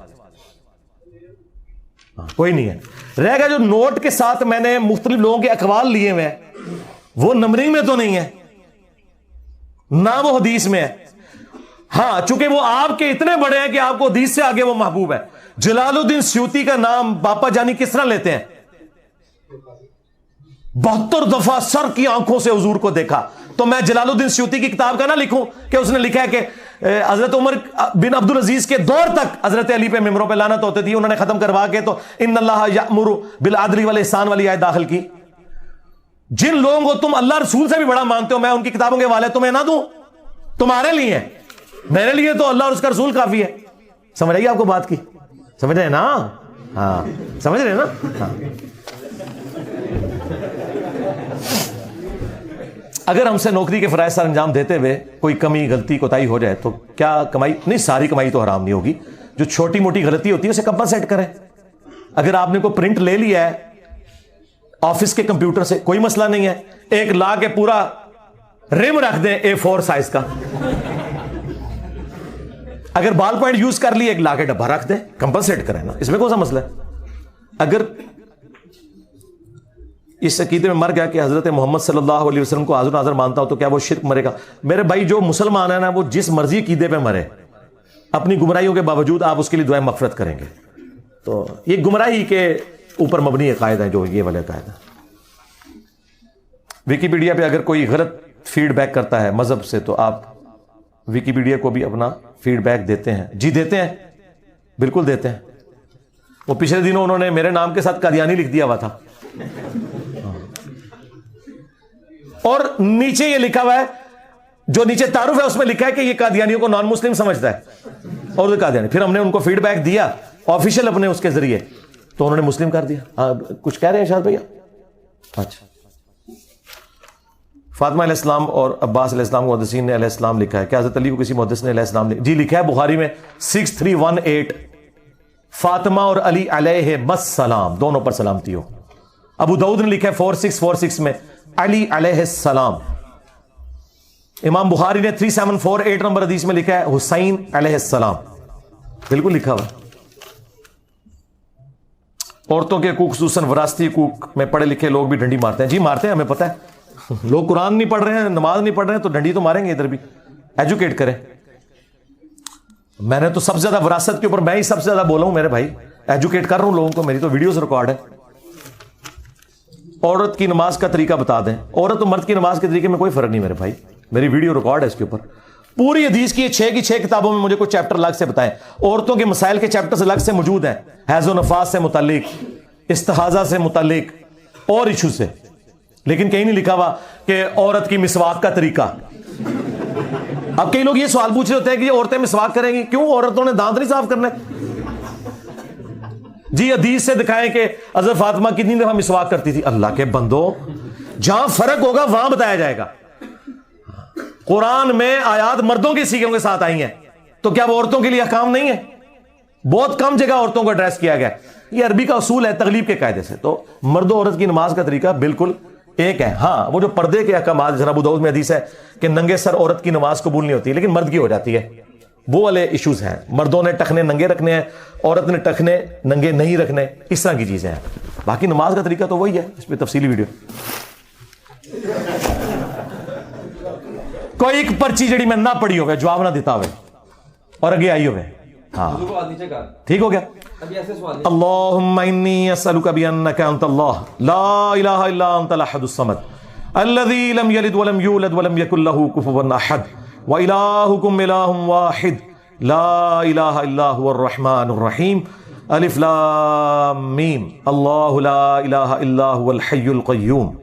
کوئی نہیں ہے۔ رہ گیا جو نوٹ کے ساتھ میں نے مختلف لوگوں کے اقوال لیے ہوئے ہیں، وہ نمبرنگ میں تو نہیں ہے نہ وہ حدیث میں ہے۔ ہاں چونکہ وہ آپ کے اتنے بڑے ہیں کہ آپ کو حدیث سے آگے وہ محبوب ہے۔ جلال الدین سیوطی کا نام باپا جانی کس طرح لیتے ہیں؟ 72 دفعہ سر کی آنکھوں سے حضور کو دیکھا، تو میں جلال الدین سیوطی کی کتاب کا نہ لکھوں کہ اس نے لکھا ہے کہ حضرت عمر بن عبدالعزیز کے دور تک حضرت علی پہ ممبروں پہ لعنت ہوتی تھی، انہوں نے ختم کروا کے تو ان اللہ یأمر بالعدل والاحسان والی آیت داخل کی۔ جن لوگوں کو تم اللہ رسول سے بھی بڑا مانتے ہو، میں ان کی کتابوں کے حوالے تمہیں نہ دوں؟ تمہارے لیے ہے، میرے لیے تو اللہ اور اس کا رسول کافی ہے۔ سمجھ آئیے آپ کو بات کی؟ سمجھ رہے ہیں نا؟ ہاں سمجھ رہے ہیں نا؟ ہاں۔ اگر ہم سے نوکری کے فرائض سر انجام دیتے ہوئے کوئی کمی غلطی کوتاہی ہو جائے تو کیا کمائی نہیں، ساری کمائی تو حرام نہیں ہوگی، جو چھوٹی موٹی غلطی ہوتی ہے اسے کمپنسیٹ کریں۔ اگر آپ نے کوئی پرنٹ لے لیا ہے آفس کے کمپیوٹر سے، کوئی مسئلہ نہیں ہے، ایک لا کے پورا رم رکھ دیں A4 سائز کا۔ اگر بال پوائنٹ یوز کر لی، ایک لا کے ڈبہ رکھ دیں، کمپنسیٹ کریں نا، اس میں کون سا مسئلہ ہے؟ اگر اس عقیدے میں مر گیا کہ حضرت محمد صلی اللہ علیہ وسلم کو حاضر ناظر مانتا ہوں تو کیا وہ شرک مرے گا؟ میرے بھائی جو مسلمان ہے نا، وہ جس مرضی عقیدے پہ مرے، اپنی گمراہیوں کے باوجود آپ اس کے لیے دعائیں مغفرت کریں گے۔ تو یہ گمراہی کے اوپر مبنی عقائد ہیں جو یہ والے عقائد ہیں۔ ویکیپیڈیا پہ اگر کوئی غلط فیڈ بیک کرتا ہے مذہب سے تو آپ ویکیپیڈیا کو بھی اپنا فیڈ بیک دیتے ہیں؟ جی دیتے ہیں، بالکل دیتے ہیں۔ وہ پچھلے دنوں انہوں نے میرے نام کے ساتھ قادیانی لکھ دیا ہوا تھا، اور نیچے یہ لکھا ہوا ہے، جو نیچے تعارف ہے اس میں لکھا ہے کہ یہ قادیانیوں کو نان مسلم سمجھتا ہے اور قادیانی۔ پھر ہم نے ان کو فیڈ بیک دیا آفیشیل اپنے اس کے ذریعے، تو انہوں نے مسلم کر دیا۔ کچھ کہہ رہے ہیں شاید بھیا؟ اچھا، فاطمہ علیہ السلام اور عباس علیہ السلام کو محدثین نے علیہ السلام لکھا ہے، کیا حضرت علی کو کسی محدث نے علیہ السلام لکھا؟ جی لکھا ہے بخاری میں 6318، فاطمہ اور علی علیہ السلام دونوں پر سلامتی ہو۔ ابو داؤد نے لکھا ہے 4646 میں علی علیہ السلام۔ امام بخاری نے 3748 نمبر حدیث میں لکھا ہے حسین علیہ السلام، بالکل لکھا ہوا۔ عورتوں کے حقوق خصوصاً وراثتی حقوق میں پڑھے لکھے لوگ بھی ڈنڈی مارتے ہیں۔ جی مارتے ہیں، ہمیں پتہ ہے۔ لوگ قرآن نہیں پڑھ رہے ہیں، نماز نہیں پڑھ رہے ہیں تو ڈنڈی تو ماریں گے۔ ادھر بھی ایجوکیٹ کریں۔ میں نے تو سب سے زیادہ وراثت کے اوپر میں ہی سب سے زیادہ بولا ہوں میرے بھائی، ایجوکیٹ کر رہا ہوں لوگوں کو، میری تو ویڈیوز ریکارڈ ہے۔ عورت کی نماز کا طریقہ بتا دیں، عورت اور مرد کی نماز کے طریقے میں کوئی فرق نہیں میرے بھائی، میری ویڈیو ریکارڈ ہے اس کے اوپر۔ پوری حدیث کی 6 کی 6 کتابوں میں مجھے کوئی چیپٹر الگ سے بتائیں۔ عورتوں کے مسائل کے چیپٹرز الگ سے موجود ہیں، حیض و نفاس سے متعلق، استحاضہ سے متعلق اور ایشو سے، لیکن کہیں نہیں لکھا ہوا کہ عورت کی مسواک کا طریقہ۔ اب کئی لوگ یہ سوال پوچھ رہے ہوتے ہیں کہ یہ عورتیں مسواک کریں گی، کیوں؟ عورتوں نے دانت نہیں صاف کرنے؟ جی حدیث سے دکھائیں کہ حضرت فاطمہ کتنی دفعہ مسواک کرتی تھی۔ اللہ کے بندو، جہاں فرق ہوگا وہاں بتایا جائے گا۔ قرآن میں آیات مردوں کے سیغوں کے ساتھ آئی ہیں، تو کیا وہ عورتوں کے لیے احکام نہیں ہے؟ بہت کم جگہ عورتوں کو ایڈریس کیا گیا۔ یہ عربی کا اصول ہے تغلیب کے قاعدے سے، تو مرد و عورت کی نماز کا طریقہ بالکل ایک ہے۔ ہاں وہ جو پردے کے احکامات، جناب ابو داؤد میں حدیث ہے کہ ننگے سر عورت کی نماز قبول نہیں ہوتی، لیکن مرد کی ہو جاتی ہے، وہ والے ایشوز ہیں۔ مردوں نے ٹخنے ننگے رکھنے ہیں، عورت نے ٹخنے ننگے نہیں رکھنے، اس طرح کی چیزیں ہیں۔ باقی نماز کا طریقہ تو وہی ہے، اس پہ تفصیلی ویڈیو۔ کوئی ایک پرچی جڑی میں نہ پڑھی ہوئے، جواب نہ دیتا ہوئے اور اگے آئی ہوئے، ہاں ٹھیک ہو گیا۔ اللہم انی اسألک بانک انت اللہ لا الہ الا انت الاحد الصمد الذی لم یلد ولم یولد ولم یکن له کفوا احد وإلہکم الہ واحد لا الہ الا هو الرحمن الرحیم الف لام میم اللہ لا الہ الا هو الحی القیوم۔